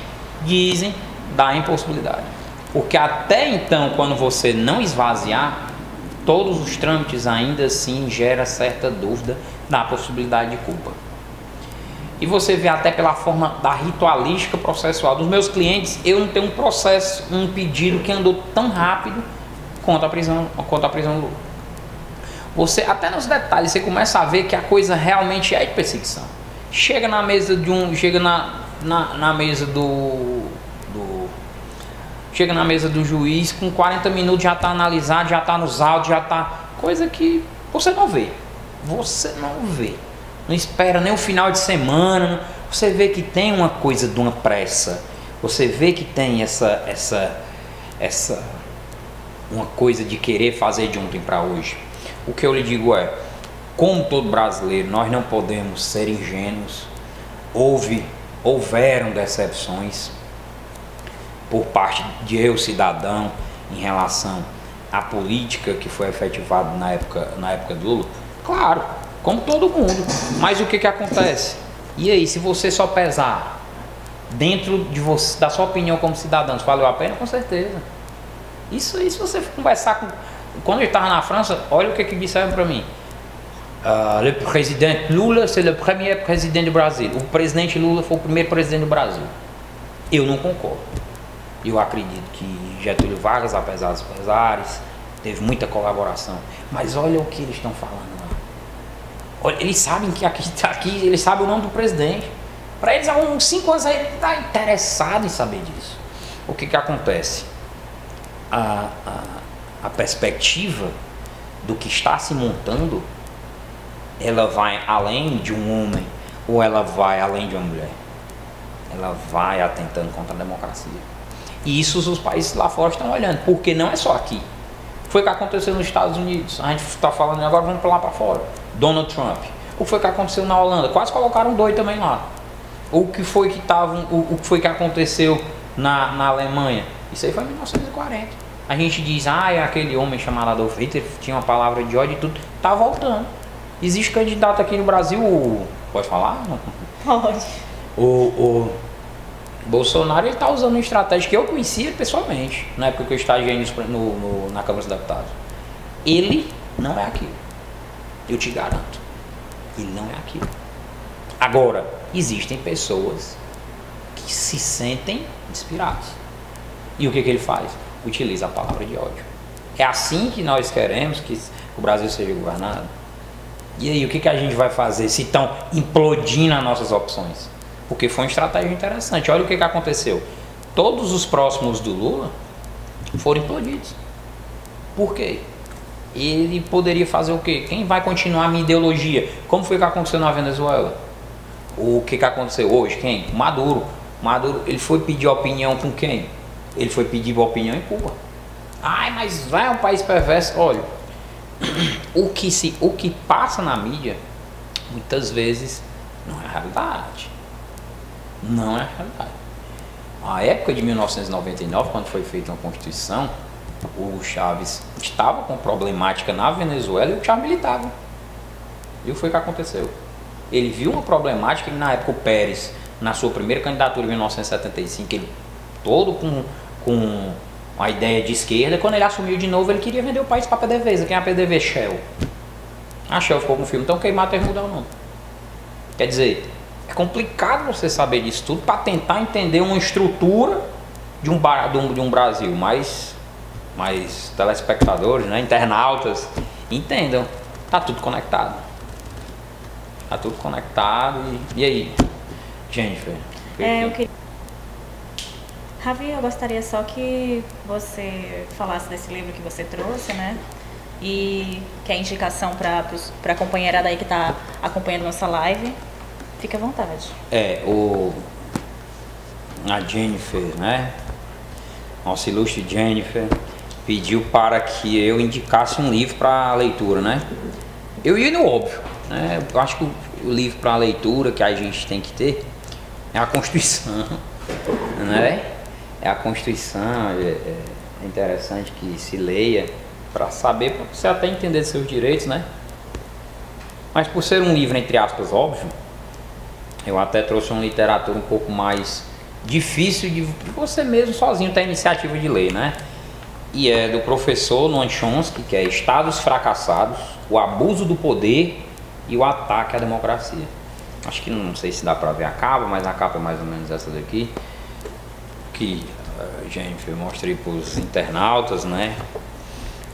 B: dizem da impossibilidade, porque até então, quando você não esvaziar, todos os trâmites ainda assim gera certa dúvida da possibilidade de culpa. E você vê até pela forma da ritualística processual dos meus clientes, eu não tenho um processo, um pedido que andou tão rápido quanto a prisão do Lula. Você, até nos detalhes, você começa a ver que a coisa realmente é de perseguição. Chega na mesa de um, chega na mesa chega na mesa do juiz, com 40 minutos já está analisado, já está nos autos, já está, coisa que você não vê. Você não vê. Não espera nem o final de semana. Você vê que tem uma coisa de uma pressa. Você vê que tem uma coisa de querer fazer de ontem para hoje. O que eu lhe digo é, como todo brasileiro, nós não podemos ser ingênuos. Houveram decepções por parte de eu, cidadão, em relação à política que foi efetivada na época do Lula. Claro, como todo mundo. Mas o que acontece? E aí, se você só pesar dentro de você, da sua opinião como cidadão, valeu a pena? Com certeza. Isso aí, se você conversar com... Quando eu estava na França, olha o que disseram para mim. Le président Lula, c'est le premier président do Brasil. O presidente Lula foi o primeiro presidente do Brasil. Eu não concordo. Eu acredito que Getúlio Vargas, apesar dos pesares, teve muita colaboração. Mas olha o que eles estão falando lá. Olha, eles sabem que aqui eles sabem o nome do presidente. Para eles, há uns 5 anos aí, ele está interessado em saber disso. O que acontece? A perspectiva do que está se montando, ela vai além de um homem ou ela vai além de uma mulher. Ela vai atentando contra a democracia. E isso os países lá fora estão olhando, porque não é só aqui. Foi o que aconteceu nos Estados Unidos. A gente está falando agora, vamos para lá para fora. Donald Trump. O que foi que aconteceu na Holanda? Quase colocaram 2 também lá. O que foi que aconteceu na Alemanha? Isso aí foi em 1940. A gente diz, aquele homem chamado Adolf Hitler tinha uma palavra de ódio e tudo. Tá voltando. Existe candidato aqui no Brasil, pode falar?
A: Pode.
B: O Bolsonaro, ele está usando uma estratégia que eu conhecia pessoalmente, na época que eu estagiei na Câmara dos Deputados. Ele não é aquilo. Eu te garanto. Ele não é aquilo. Agora, existem pessoas que se sentem inspiradas. E o que ele faz? Utiliza a palavra de ódio. É assim que nós queremos que o Brasil seja governado? E aí, o que a gente vai fazer se estão implodindo as nossas opções? Porque foi uma estratégia interessante. Olha o que aconteceu. Todos os próximos do Lula foram implodidos. Por quê? Ele poderia fazer o quê? Quem vai continuar a minha ideologia? Como foi que aconteceu na Venezuela? O que aconteceu hoje? Quem? Maduro. Maduro, ele foi pedir opinião com quem? Ele foi pedir opinião em Cuba. Ai, mas vai, é um país perverso. Olha, o que passa na mídia, muitas vezes, não é a realidade. Não é a realidade. A época de 1999, quando foi feita uma Constituição, o Hugo Chávez estava com problemática na Venezuela e o Chávez militava. E o que foi que aconteceu? Ele viu uma problemática que na época o Pérez, na sua primeira candidatura em 1975, ele todo com uma ideia de esquerda, quando ele assumiu de novo, ele queria vender o país para a PDVSA. Quem é a PDVSA? Shell. A Shell ficou com o filme, então queimar tem que mudar o nome. Quer dizer, é complicado você saber disso tudo para tentar entender uma estrutura de um Brasil, mas telespectadores, né, internautas, entendam, tá tudo conectado. Tá tudo conectado e aí, Jennifer?
A: Ravi, eu gostaria só que você falasse desse livro que você trouxe, né? E que é indicação para a companheirada aí que está acompanhando nossa live. Fique à vontade.
B: A Jennifer, né? Nossa ilustre Jennifer pediu para que eu indicasse um livro para leitura, né? Eu ia no óbvio, né? Eu acho que o livro para leitura que a gente tem que ter é a Constituição, né? É a Constituição, é interessante que se leia para saber, para você até entender seus direitos, né? Mas por ser um livro, entre aspas, óbvio, eu até trouxe uma literatura um pouco mais difícil de você mesmo sozinho ter a iniciativa de ler, né? E é do professor Noam Chomsky, que é Estados Fracassados, o Abuso do Poder e o Ataque à Democracia. Acho que não sei se dá para ver a capa, mas a capa é mais ou menos essa daqui, que Jennifer, eu mostrei para os internautas, né?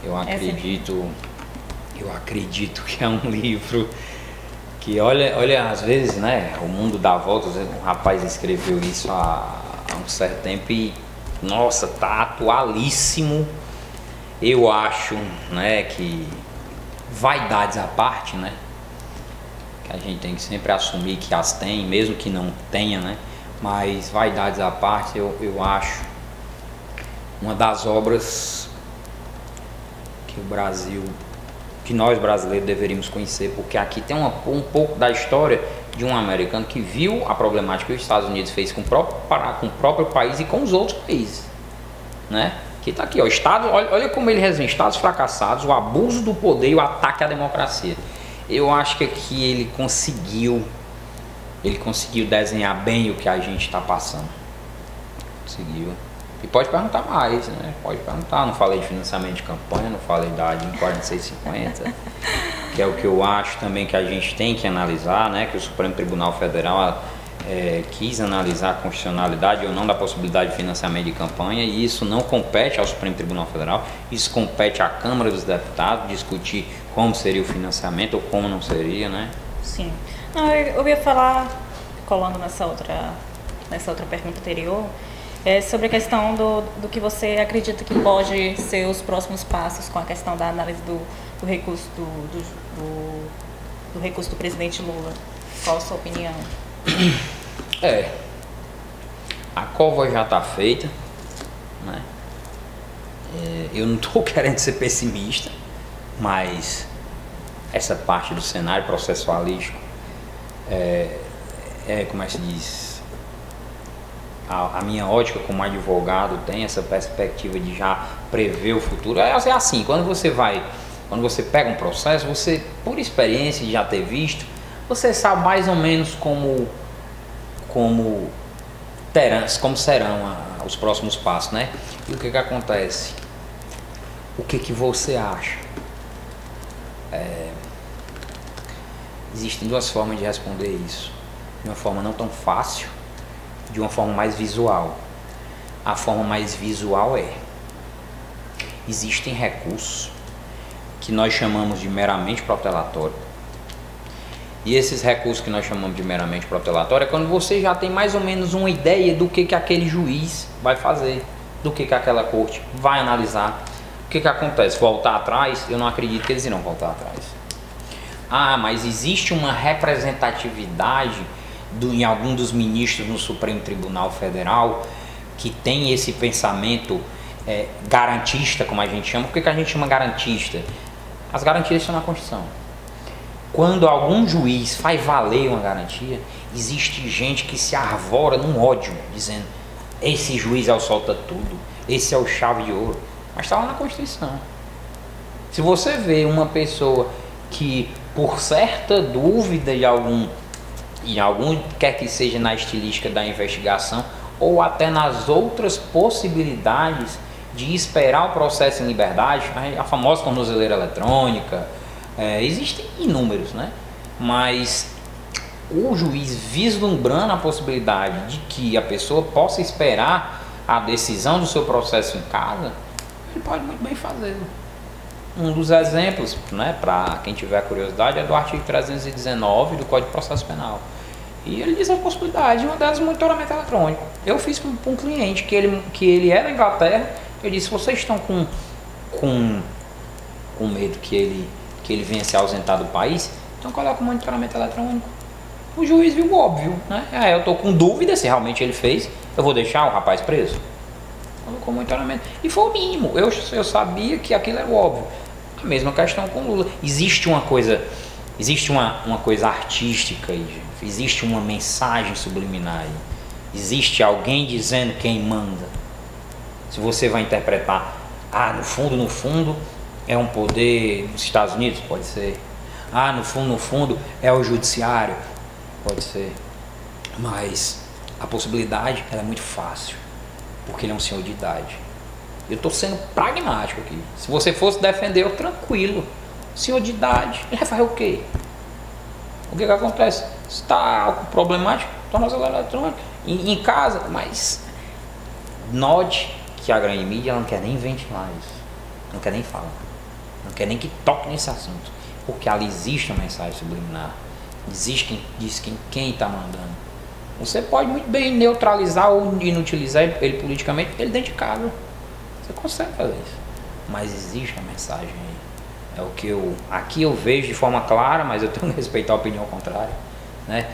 B: Eu acredito que é um livro que, olha, às vezes, né, o mundo dá voltas. Um rapaz escreveu isso há um certo tempo e, nossa, tá atualíssimo. Eu acho, né, que vaidades à parte, né, que a gente tem que sempre assumir que as tem, mesmo que não tenha, né, mas vaidades à parte, eu acho uma das obras que nós brasileiros deveríamos conhecer, porque aqui tem um pouco da história de um americano que viu a problemática que os Estados Unidos fez com o próprio país e com os outros países, né? Que tá aqui, ó, olha como ele resume: Estados fracassados, o abuso do poder e o ataque à democracia. Eu acho que aqui ele conseguiu desenhar bem o que a gente está passando. Conseguiu. E pode perguntar mais, né? Pode perguntar. Não falei de financiamento de campanha, não falei da ADIM 4650, que é o que eu acho também que a gente tem que analisar, né? Que o Supremo Tribunal Federal quis analisar a constitucionalidade ou não da possibilidade de financiamento de campanha, e isso não compete ao Supremo Tribunal Federal, isso compete à Câmara dos Deputados discutir como seria o financiamento ou como não seria, né?
A: Sim. Não, eu ia falar, colando nessa outra pergunta anterior, sobre a questão do que você acredita que pode ser os próximos passos com a questão da análise do recurso do recurso do presidente Lula. Qual a sua opinião?
B: A cova já está feita, né? Eu não estou querendo ser pessimista, mas essa parte do cenário processualístico como é que se diz? A minha ótica como advogado tem essa perspectiva de já prever o futuro. É assim, quando você pega um processo, você, por experiência de já ter visto, você sabe mais ou menos como serão os próximos passos, né? E o que acontece? O que você acha? Existem duas formas de responder isso. De uma forma não tão fácil, de uma forma mais visual. A forma mais visual existem recursos que nós chamamos de meramente protelatório. E esses recursos que nós chamamos de meramente protelatório é quando você já tem mais ou menos uma ideia do que aquele juiz vai fazer, do que aquela corte vai analisar. O que acontece? Voltar atrás? Eu não acredito que eles irão voltar atrás. Mas existe uma representatividade em algum dos ministros no Supremo Tribunal Federal que tem esse pensamento garantista, como a gente chama. Por que a gente chama garantista? As garantias estão na Constituição. Quando algum juiz faz valer uma garantia, existe gente que se arvora num ódio, dizendo: esse juiz é o solta tudo, esse é o chave de ouro. Mas está lá na Constituição. Se você vê uma pessoa que, por certa dúvida em algum quer que seja na estilística da investigação, ou até nas outras possibilidades de esperar o processo em liberdade, a famosa tornozeleira eletrônica, existem inúmeros, né? Mas o juiz, vislumbrando a possibilidade de que a pessoa possa esperar a decisão do seu processo em casa, ele pode muito bem fazê-lo. Um dos exemplos, né, para quem tiver curiosidade, é do artigo 319 do Código de Processo Penal. E ele diz a possibilidade, uma delas, monitoramento eletrônico. Eu fiz para um cliente que ele é da Inglaterra. Eu disse: vocês estão com medo que ele venha se ausentar do país? Então coloca o monitoramento eletrônico. O juiz viu o óbvio, né? Eu estou com dúvida se realmente ele fez. Eu vou deixar o rapaz preso? Colocou o monitoramento. E foi o mínimo. Eu sabia que aquilo era o óbvio. A mesma questão com Lula. Existe uma coisa artística aí, gente. Existe uma mensagem subliminar aí. Existe alguém dizendo quem manda. Se você vai interpretar, no fundo é um poder dos Estados Unidos, pode ser. No fundo é o judiciário, pode ser. Mas a possibilidade, ela é muito fácil, porque ele é um senhor de idade. Eu estou sendo pragmático aqui. Se você fosse defender, eu tranquilo. Senhor de idade, ele vai fazer o quê? O que acontece? Está problemático, tornozeleira eletrônica, em casa, mas note que a grande mídia não quer nem ventilar isso, não quer nem falar, não quer nem que toque nesse assunto, porque ali existe uma mensagem subliminar, existe quem diz quem está mandando. Você pode muito bem neutralizar ou inutilizar ele politicamente, ele dentro de casa, você consegue fazer isso, mas existe uma mensagem aí. É o que aqui eu vejo de forma clara, mas eu tenho que respeitar a opinião contrária, né?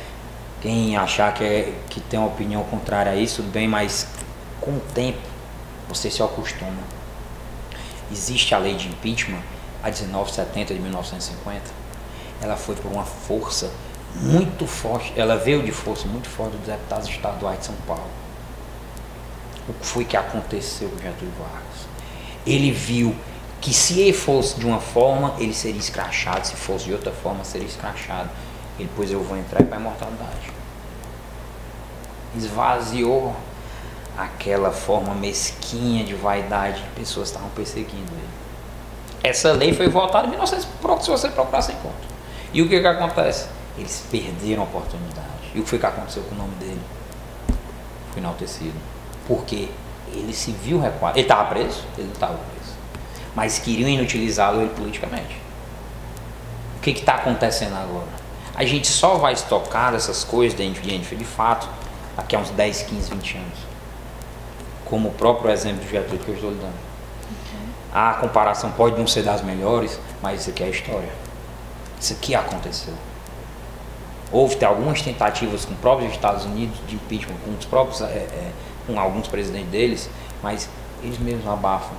B: Quem achar que tem uma opinião contrária a isso, tudo bem, mas com o tempo você se acostuma. Existe a lei de impeachment, a 1970 de 1950. Ela foi por uma força muito forte, ela veio de força muito forte dos deputados estaduais de São Paulo. O que foi que aconteceu com Getúlio Vargas? Ele viu que se ele fosse de uma forma, ele seria escrachado, se fosse de outra forma, seria escrachado. E depois eu vou entrar para a imortalidade. Esvaziou aquela forma mesquinha de vaidade que pessoas estavam perseguindo ele. Essa lei foi votada em 1900, se você procurar, você encontra. E o que acontece? Eles perderam a oportunidade. E o que foi que aconteceu com o nome dele? Foi enaltecido. Porque ele se viu recuado. Ele estava preso? Ele não estava preso. Mas queriam inutilizá-lo ele politicamente. O que está acontecendo agora? A gente só vai estocar essas coisas de fato daqui a uns 10, 15, 20 anos. Como o próprio exemplo de Getúlio que eu estou lhe dando. A comparação pode não ser das melhores, mas isso aqui é a história. Isso aqui aconteceu. Houve algumas tentativas com próprios Estados Unidos de impeachment, com os próprios, com alguns presidentes deles, mas eles mesmos abafam.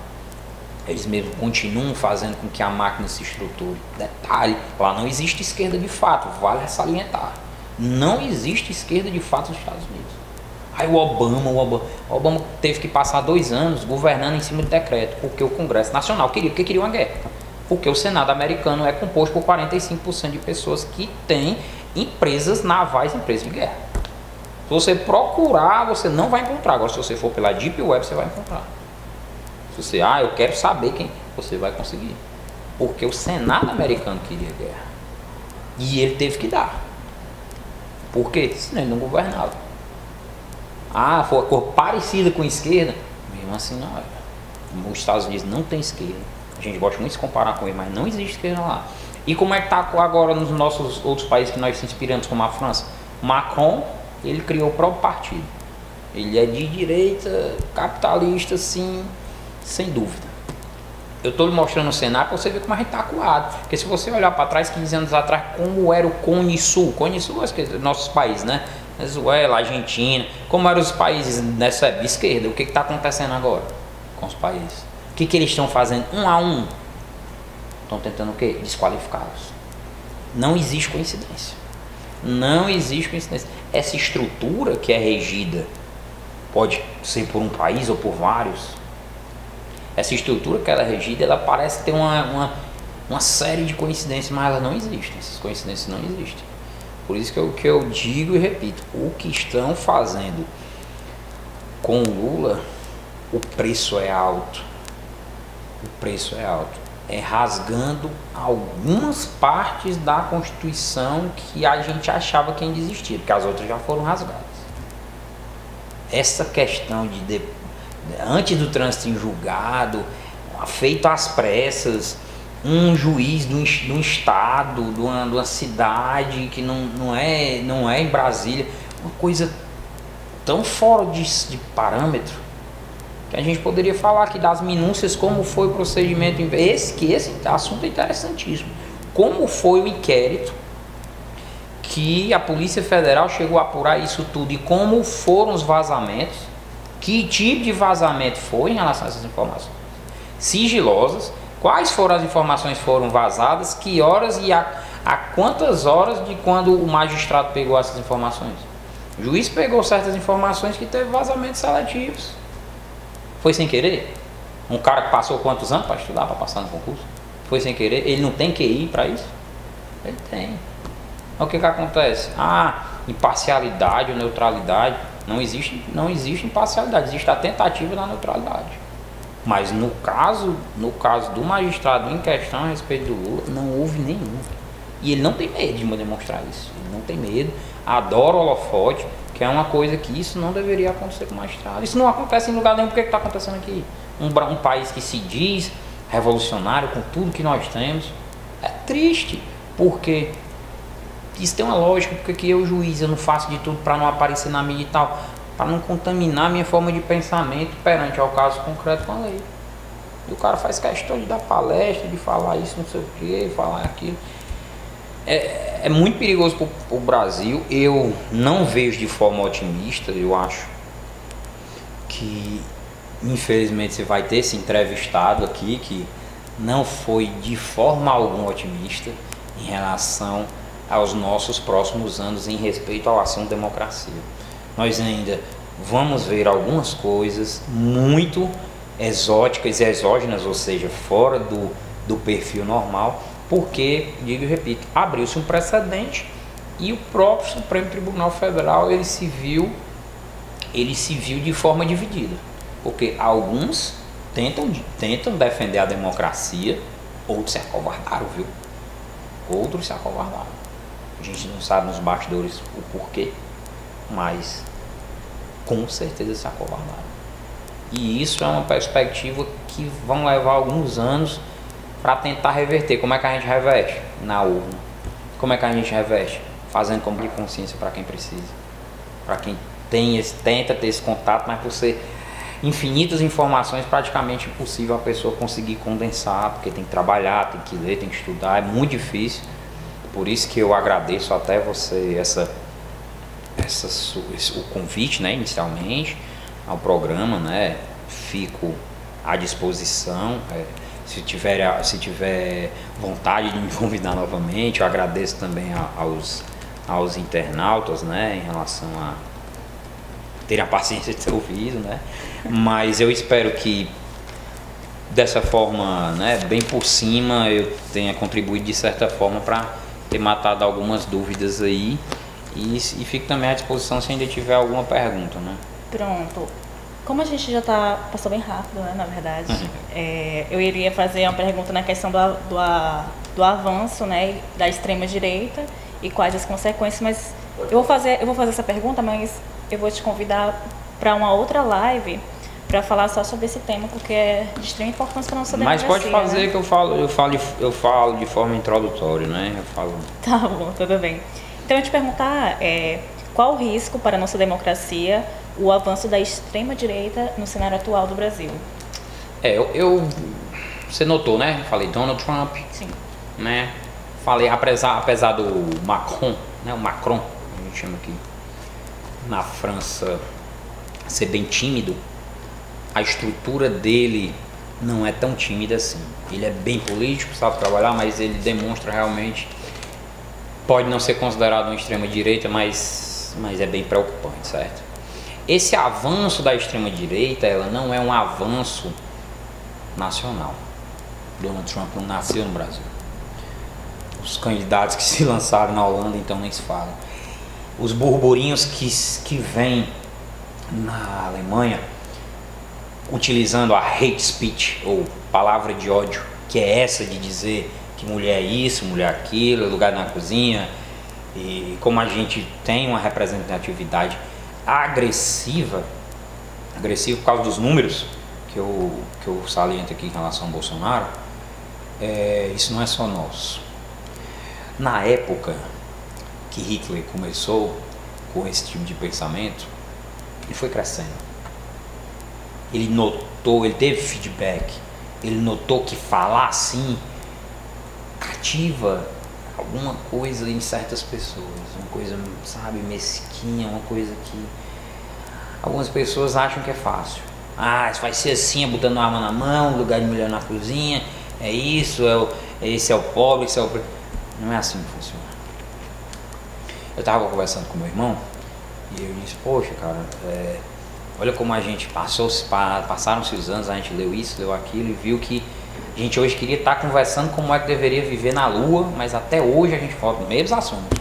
B: Eles mesmos continuam fazendo com que a máquina se estruture. Detalhe, lá não existe esquerda de fato, vale salientar. Não existe esquerda de fato nos Estados Unidos. Aí o Obama teve que passar 2 anos governando em cima de decreto, porque o Congresso Nacional queria uma guerra. Porque o Senado americano é composto por 45% de pessoas que têm empresas navais, empresas de guerra. Se você procurar, você não vai encontrar. Agora, se você for pela Deep Web, você vai encontrar. Se você, eu quero saber quem, você vai conseguir. Porque o Senado americano queria guerra. E ele teve que dar. Por quê? Senão ele não governava. Foi uma cor parecida com a esquerda. Mesmo assim não é. Os Estados Unidos não tem esquerda. A gente gosta muito de se comparar com ele, mas não existe esquerda lá. E como é que está agora nos nossos outros países que nós se inspiramos, como a França? Macron, ele criou o próprio partido. Ele é de direita, capitalista, sim, sem dúvida. Eu estou lhe mostrando o cenário para você ver como a gente está acuado. Porque se você olhar para trás, 15 anos atrás, como era o Cone Sul, nossos países, né? Venezuela, Argentina, como eram os países nessa época de esquerda, o que está acontecendo agora com os países? O que eles estão fazendo um a um? Estão tentando o quê? Desqualificá-los. Não existe coincidência. Não existe coincidência. Essa estrutura que é regida, pode ser por um país ou por vários, essa estrutura que ela é regida, ela parece ter uma série de coincidências, mas elas não existem. Essas coincidências não existem. Por isso que eu digo e repito, o que estão fazendo com o Lula, o preço é alto. O preço é alto. É rasgando algumas partes da Constituição que a gente achava que ainda existia, porque as outras já foram rasgadas. Essa questão de antes do trânsito em julgado, feito às pressas, um juiz de um estado, de uma cidade que não é em Brasília, uma coisa tão fora de parâmetro, que a gente poderia falar aqui das minúcias, como foi o procedimento, esse assunto é interessantíssimo, como foi o inquérito que a Polícia Federal chegou a apurar isso tudo e como foram os vazamentos, que tipo de vazamento foi em relação a essas informações sigilosas, quais foram as informações que foram vazadas, que horas e a quantas horas de quando o magistrado pegou essas informações. O juiz pegou certas informações que teve vazamentos seletivos. Foi sem querer? Um cara que passou quantos anos para estudar, para passar no concurso? Foi sem querer? Ele não tem QI para isso? Ele tem. O que acontece? Imparcialidade ou neutralidade. Não existe imparcialidade, existe a tentativa da neutralidade. Mas no caso do magistrado em questão a respeito do Lula, não houve nenhum. E ele não tem medo de demonstrar isso. Ele não tem medo, adora o holofote, que é uma coisa que isso não deveria acontecer com o magistrado. Isso não acontece em lugar nenhum. Por que está acontecendo aqui? Um país que se diz revolucionário com tudo que nós temos. É triste, porque isso tem uma lógica, porque que eu, juiz, eu não faço de tudo para não aparecer na mídia e tal, para não contaminar minha forma de pensamento perante ao caso concreto com a lei. E o cara faz questão de dar palestra, de falar isso, não sei o que, falar aquilo. É muito perigoso para o Brasil. Eu não vejo de forma otimista. Eu acho que infelizmente você vai ter esse entrevistado aqui que não foi de forma alguma otimista em relação aos nossos próximos anos em respeito ao assunto democracia. Nós ainda vamos ver algumas coisas muito exóticas e exógenas, ou seja, fora do perfil normal, porque, digo e repito, abriu-se um precedente e o próprio Supremo Tribunal Federal ele se viu de forma dividida, porque alguns tentam defender a democracia, outros se acovardaram, viu? Outros se acovardaram. A gente não sabe nos bastidores o porquê, mas com certeza se acovardaram. E isso é uma perspectiva que vão levar alguns anos para tentar reverter. Como é que a gente reverte? Na urna. Como é que a gente reverte? Fazendo como de consciência para quem precisa. Para quem tenta ter esse contato, mas por ser infinitas informações, praticamente impossível a pessoa conseguir condensar, porque tem que trabalhar, tem que ler, tem que estudar, é muito difícil. Por isso que eu agradeço até você o convite, né, inicialmente ao programa, né? Fico à disposição. Se tiver vontade de me convidar novamente, eu agradeço também aos internautas, né, em relação a terem a paciência de ser ouvido, né? Mas eu espero que dessa forma, né, bem por cima, eu tenha contribuído de certa forma para ter matado algumas dúvidas aí e fico também à disposição se ainda tiver alguma pergunta, né?
A: Pronto. Como a gente já passou bem rápido, né, na verdade, eu iria fazer uma pergunta na questão do avanço, né, da extrema direita e quais as consequências, mas eu vou fazer essa pergunta, mas eu vou te convidar para uma outra live para falar só sobre esse tema, porque é de extrema importância para a nossa democracia.
B: Mas pode fazer, né? Que eu falo de forma introdutória, né?
A: Tá bom, tudo bem. Então eu te perguntar qual o risco para a nossa democracia o avanço da extrema direita no cenário atual do Brasil?
B: Você notou, né? Falei Donald Trump.
A: Sim.
B: Né? Falei, apesar do Macron, né? O Macron, a gente chama aqui. na França ser bem tímido, a estrutura dele não é tão tímida assim. Ele é bem político, sabe trabalhar, mas ele demonstra realmente, pode não ser considerado uma extrema-direita, mas é bem preocupante, certo? Esse avanço da extrema-direita, ela não é um avanço nacional. Donald Trump não nasceu no Brasil. Os candidatos que se lançaram na Holanda, então, nem se fala. Os burburinhos que vêm na Alemanha, utilizando a hate speech, ou palavra de ódio, que é essa de dizer que mulher é isso, mulher é aquilo, lugar na cozinha, e como a gente tem uma representatividade agressiva por causa dos números que eu saliento aqui em relação ao Bolsonaro, isso não é só nosso. Na época que Hitler começou com esse tipo de pensamento, ele foi crescendo. Ele notou, ele teve feedback, ele notou que falar assim ativa alguma coisa em certas pessoas, uma coisa, sabe, mesquinha, uma coisa que algumas pessoas acham que é fácil. Isso vai ser assim, botando arma na mão, lugar de mulher na cozinha, é isso, esse é o pobre, esse é o... Não é assim que funciona. Eu estava conversando com meu irmão e eu disse, poxa, cara, olha como a gente passaram-se os anos, a gente leu isso, leu aquilo e viu que a gente hoje queria estar conversando como é que deveria viver na Lua, mas até hoje a gente fala dos mesmos assuntos.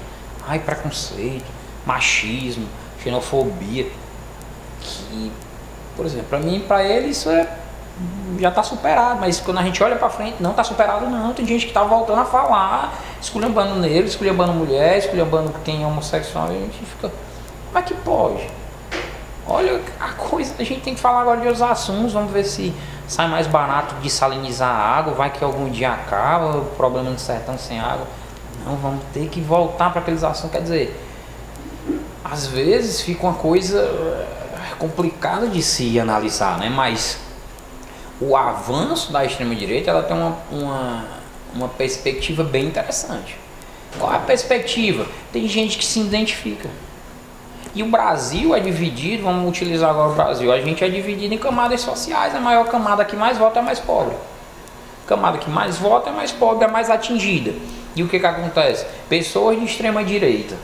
B: Preconceito, machismo, xenofobia, que, por exemplo, para mim, para ele isso já está superado, mas quando a gente olha para frente, não está superado não, tem gente que está voltando a falar, esculhambando negro, esculhambando mulher, esculhambando quem é homossexual, e a gente fica, como é que pode? Olha a coisa, a gente tem que falar agora de outros assuntos, vamos ver se sai mais barato de salinizar a água, vai que algum dia acaba, o problema no sertão sem água. Não, vamos ter que voltar para aqueles assuntos, quer dizer, às vezes fica uma coisa complicada de se analisar, né? Mas o avanço da extrema-direita, ela tem uma perspectiva bem interessante. Qual é a perspectiva? Tem gente que se identifica. E o Brasil é dividido, vamos utilizar agora o Brasil, a gente é dividido em camadas sociais, a maior camada que mais vota é mais pobre. A camada que mais vota é mais pobre, é mais atingida. E o que acontece? Pessoas de extrema direita.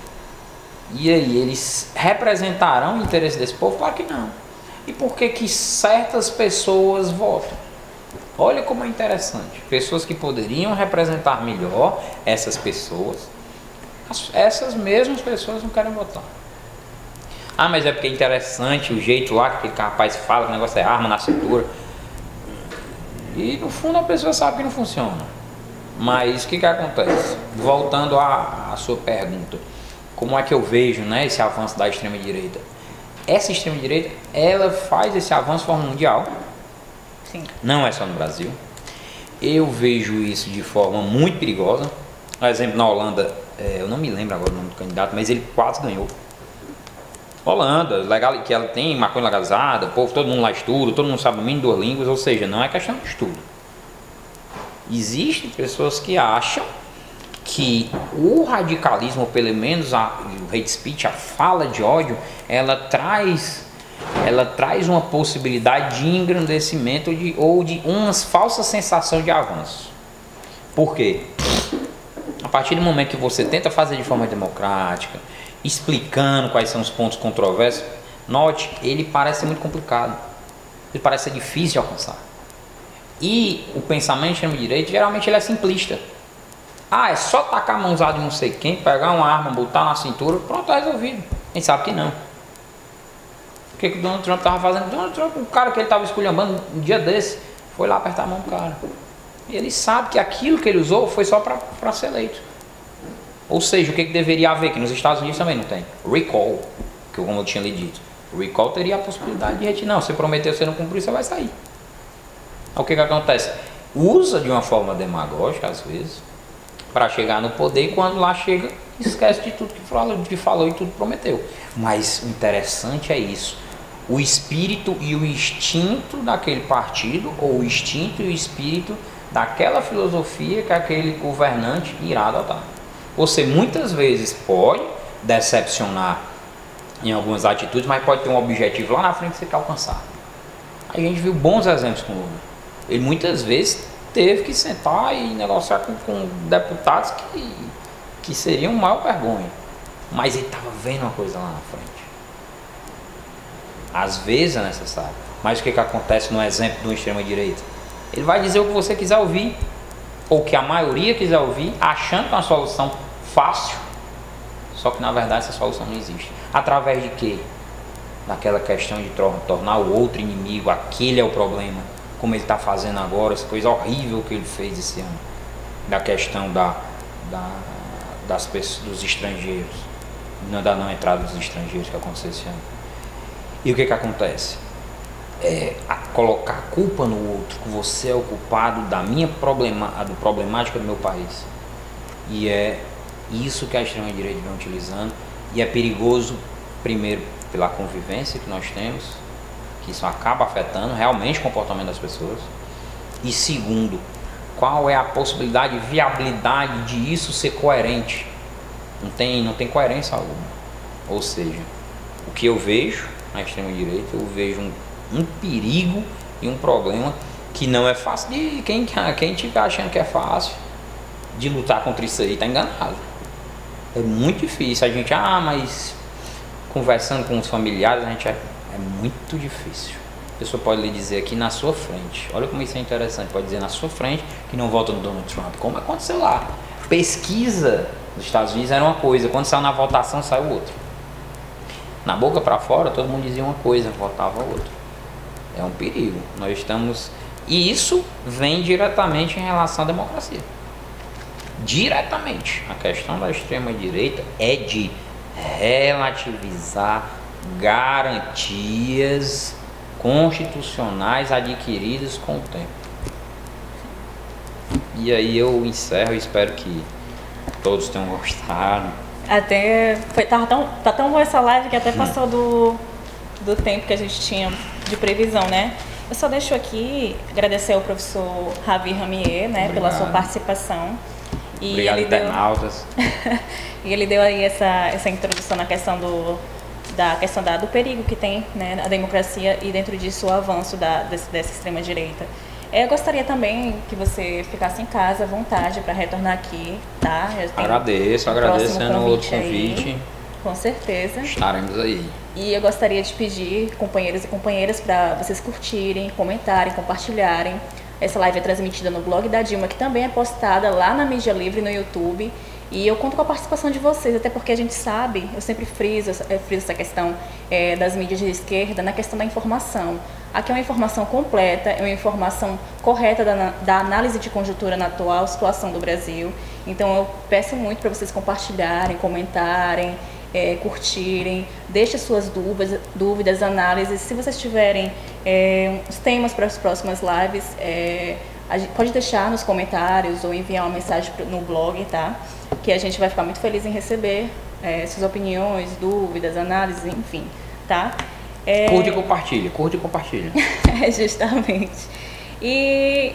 B: E aí, eles representarão o interesse desse povo? Claro que não. E por que certas pessoas votam? Olha como é interessante. Pessoas que poderiam representar melhor essas pessoas, essas mesmas pessoas não querem votar. Mas é porque é interessante o jeito lá que aquele rapaz fala, que o negócio é arma na cintura. E no fundo a pessoa sabe que não funciona. Mas o que acontece? Voltando à sua pergunta, como é que eu vejo, né, esse avanço da extrema-direita? Essa extrema-direita, ela faz esse avanço de forma mundial.
A: Sim.
B: Não é só no Brasil. Eu vejo isso de forma muito perigosa. Por exemplo, na Holanda, eu não me lembro agora o nome do candidato, mas ele quase ganhou. Holanda, legal, que ela tem maconha legalizada, o povo, todo mundo lá estuda, todo mundo sabe o mínimo duas línguas, ou seja, não é questão de estudo. Existem pessoas que acham que o radicalismo, ou pelo menos o hate speech, a fala de ódio, ela traz uma possibilidade de engrandecimento ou de uma falsa sensação de avanço. Por quê? A partir do momento que você tenta fazer de forma democrática, explicando quais são os pontos controversos, note, ele parece ser muito complicado, ele parece ser difícil de alcançar. E o pensamento de extrema-direita, geralmente ele é simplista. É só tacar a mãozada de não sei quem, pegar uma arma, botar na cintura, pronto, tá resolvido. A gente sabe que não. O que o Donald Trump estava fazendo? Donald Trump, o cara que ele estava esculhambando um dia desse, foi lá apertar a mão do cara. E ele sabe que aquilo que ele usou foi só para ser eleito. Ou seja, o que deveria haver, que nos Estados Unidos também não tem? Recall, que como eu tinha lhe dito. Recall teria a possibilidade de retirar. Não, você prometeu, você não cumpriu, você vai sair. O que acontece? Usa de uma forma demagógica, às vezes, para chegar no poder, e quando lá chega, esquece de tudo que falou e tudo prometeu. Mas o interessante é isso. O espírito e o instinto daquele partido, ou o instinto e o espírito daquela filosofia que aquele governante irá adotar. Você muitas vezes pode decepcionar em algumas atitudes, mas pode ter um objetivo lá na frente que você quer alcançar. A gente viu bons exemplos com o Lula. Ele muitas vezes teve que sentar e negociar com deputados que seriam maior vergonha. Mas ele estava vendo uma coisa lá na frente. Às vezes é necessário. Mas o que acontece no exemplo de uma extrema-direita? Ele vai dizer o que você quiser ouvir, ou que a maioria quiser ouvir, achando que é uma solução fácil, só que na verdade essa solução não existe. Através de quê? Daquela questão de tornar o outro inimigo, aquele é o problema, como ele está fazendo agora, essa coisa horrível que ele fez esse ano, da questão das pessoas, dos estrangeiros, da não entrada dos estrangeiros que aconteceu esse ano. E o que acontece? Colocar a culpa no outro, que você é o culpado da problemática do meu país. E é isso que a extrema-direita vem utilizando, e é perigoso, primeiro, pela convivência que nós temos, que isso acaba afetando realmente o comportamento das pessoas, e segundo, qual é a possibilidade e viabilidade de isso ser coerente? Não tem coerência alguma. Ou seja, o que eu vejo na extrema-direita, eu vejo um perigo e um problema que não é fácil de... Quem estiver achando que é fácil de lutar contra isso aí, está enganado. É muito difícil. A gente, mas conversando com os familiares, a gente é muito difícil. A pessoa pode lhe dizer aqui na sua frente, olha como isso é interessante, pode dizer na sua frente que não vota no Donald Trump, como aconteceu lá. Pesquisa dos Estados Unidos era uma coisa, quando saiu na votação saiu outra. Na boca para fora todo mundo dizia uma coisa, votava outra. É um perigo. Nós estamos... E isso vem diretamente em relação à democracia. Diretamente. A questão da extrema-direita é de relativizar garantias constitucionais adquiridas com o tempo. E aí eu encerro e espero que todos tenham gostado.
A: Até tá tão boa essa live que até passou do tempo que a gente tinha de previsão, né? Eu só deixo aqui agradecer ao professor Javi Ramier, né, pela sua participação.
B: E obrigado, internautas.
A: E ele deu aí essa introdução na questão do perigo que tem, né, a democracia e dentro disso o avanço dessa extrema-direita. Eu gostaria também que você ficasse em casa à vontade para retornar aqui, tá?
B: Agradeço sendo o outro convite.
A: Aí, com certeza.
B: Estaremos aí.
A: E eu gostaria de pedir, companheiros e companheiras, para vocês curtirem, comentarem, compartilharem. Essa live é transmitida no blog da Dilma, que também é postada lá na Mídia Livre no YouTube. E eu conto com a participação de vocês, até porque a gente sabe, eu sempre friso essa questão das mídias de esquerda, na questão da informação. Aqui é uma informação completa, é uma informação correta da análise de conjuntura na atual situação do Brasil. Então eu peço muito para vocês compartilharem, comentarem, curtirem, deixem suas dúvidas, análises. Se vocês tiverem os temas para as próximas lives, pode deixar nos comentários ou enviar uma mensagem no blog, tá? Que a gente vai ficar muito feliz em receber suas opiniões, dúvidas, análises, enfim, tá?
B: Curte e compartilha.
A: Justamente. E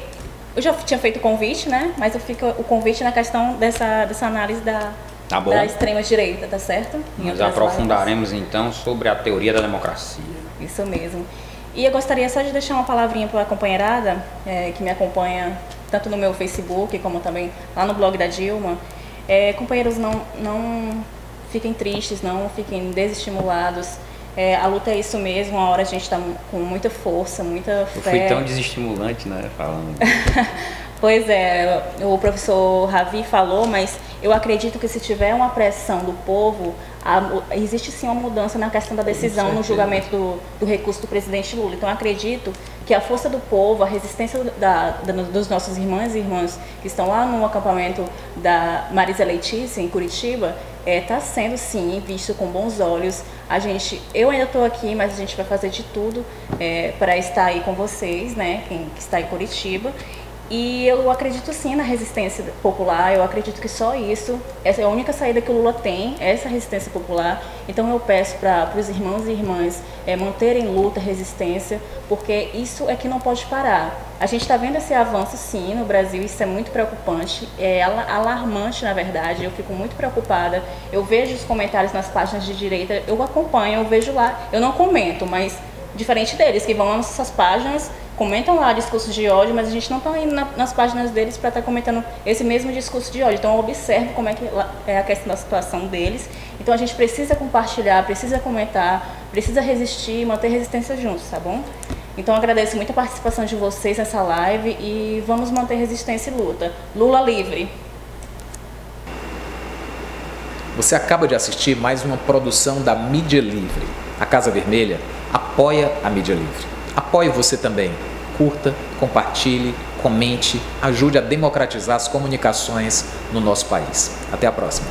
A: eu já tinha feito o convite, né? Mas eu fico o convite na questão dessa análise da extrema-direita, tá certo?
B: Nós aprofundaremos então sobre a teoria da democracia.
A: Isso mesmo. E eu gostaria só de deixar uma palavrinha para a companheirada que me acompanha tanto no meu Facebook como também lá no blog da Dilma. Companheiros, não fiquem tristes, não fiquem desestimulados. A luta é isso mesmo, a hora a gente está com muita força, muita fé.
B: Eu fui tão desestimulante, né, falando.
A: Pois é, o professor Javi falou, mas eu acredito que se tiver uma pressão do povo, existe sim uma mudança na questão da decisão no julgamento do recurso do presidente Lula. Então eu acredito que a força do povo, a resistência dos nossos irmãs e irmãos que estão lá no acampamento da Marisa Letícia, em Curitiba, está sendo sim visto com bons olhos. Eu ainda estou aqui, mas a gente vai fazer de tudo para estar aí com vocês, né, quem está em Curitiba. E eu acredito sim na resistência popular, eu acredito que só isso, essa é a única saída que o Lula tem, essa resistência popular. Então eu peço para os irmãos e irmãs manterem luta, resistência, porque isso é que não pode parar. A gente está vendo esse avanço sim no Brasil, isso é muito preocupante, é alarmante na verdade, eu fico muito preocupada. Eu vejo os comentários nas páginas de direita, eu acompanho, eu vejo lá, eu não comento, mas diferente deles que vão lá nessas páginas, comentam lá discursos de ódio, mas a gente não está indo nas páginas deles para estar comentando esse mesmo discurso de ódio. Então eu observo como é que é a questão da situação deles. Então a gente precisa compartilhar, precisa comentar, precisa resistir, manter resistência juntos, tá bom? Então eu agradeço muito a participação de vocês nessa live e vamos manter resistência e luta. Lula livre!
C: Você acaba de assistir mais uma produção da Mídia Livre. A Casa Vermelha apoia a mídia livre. Apoie você também. Curta, compartilhe, comente, ajude a democratizar as comunicações no nosso país. Até a próxima.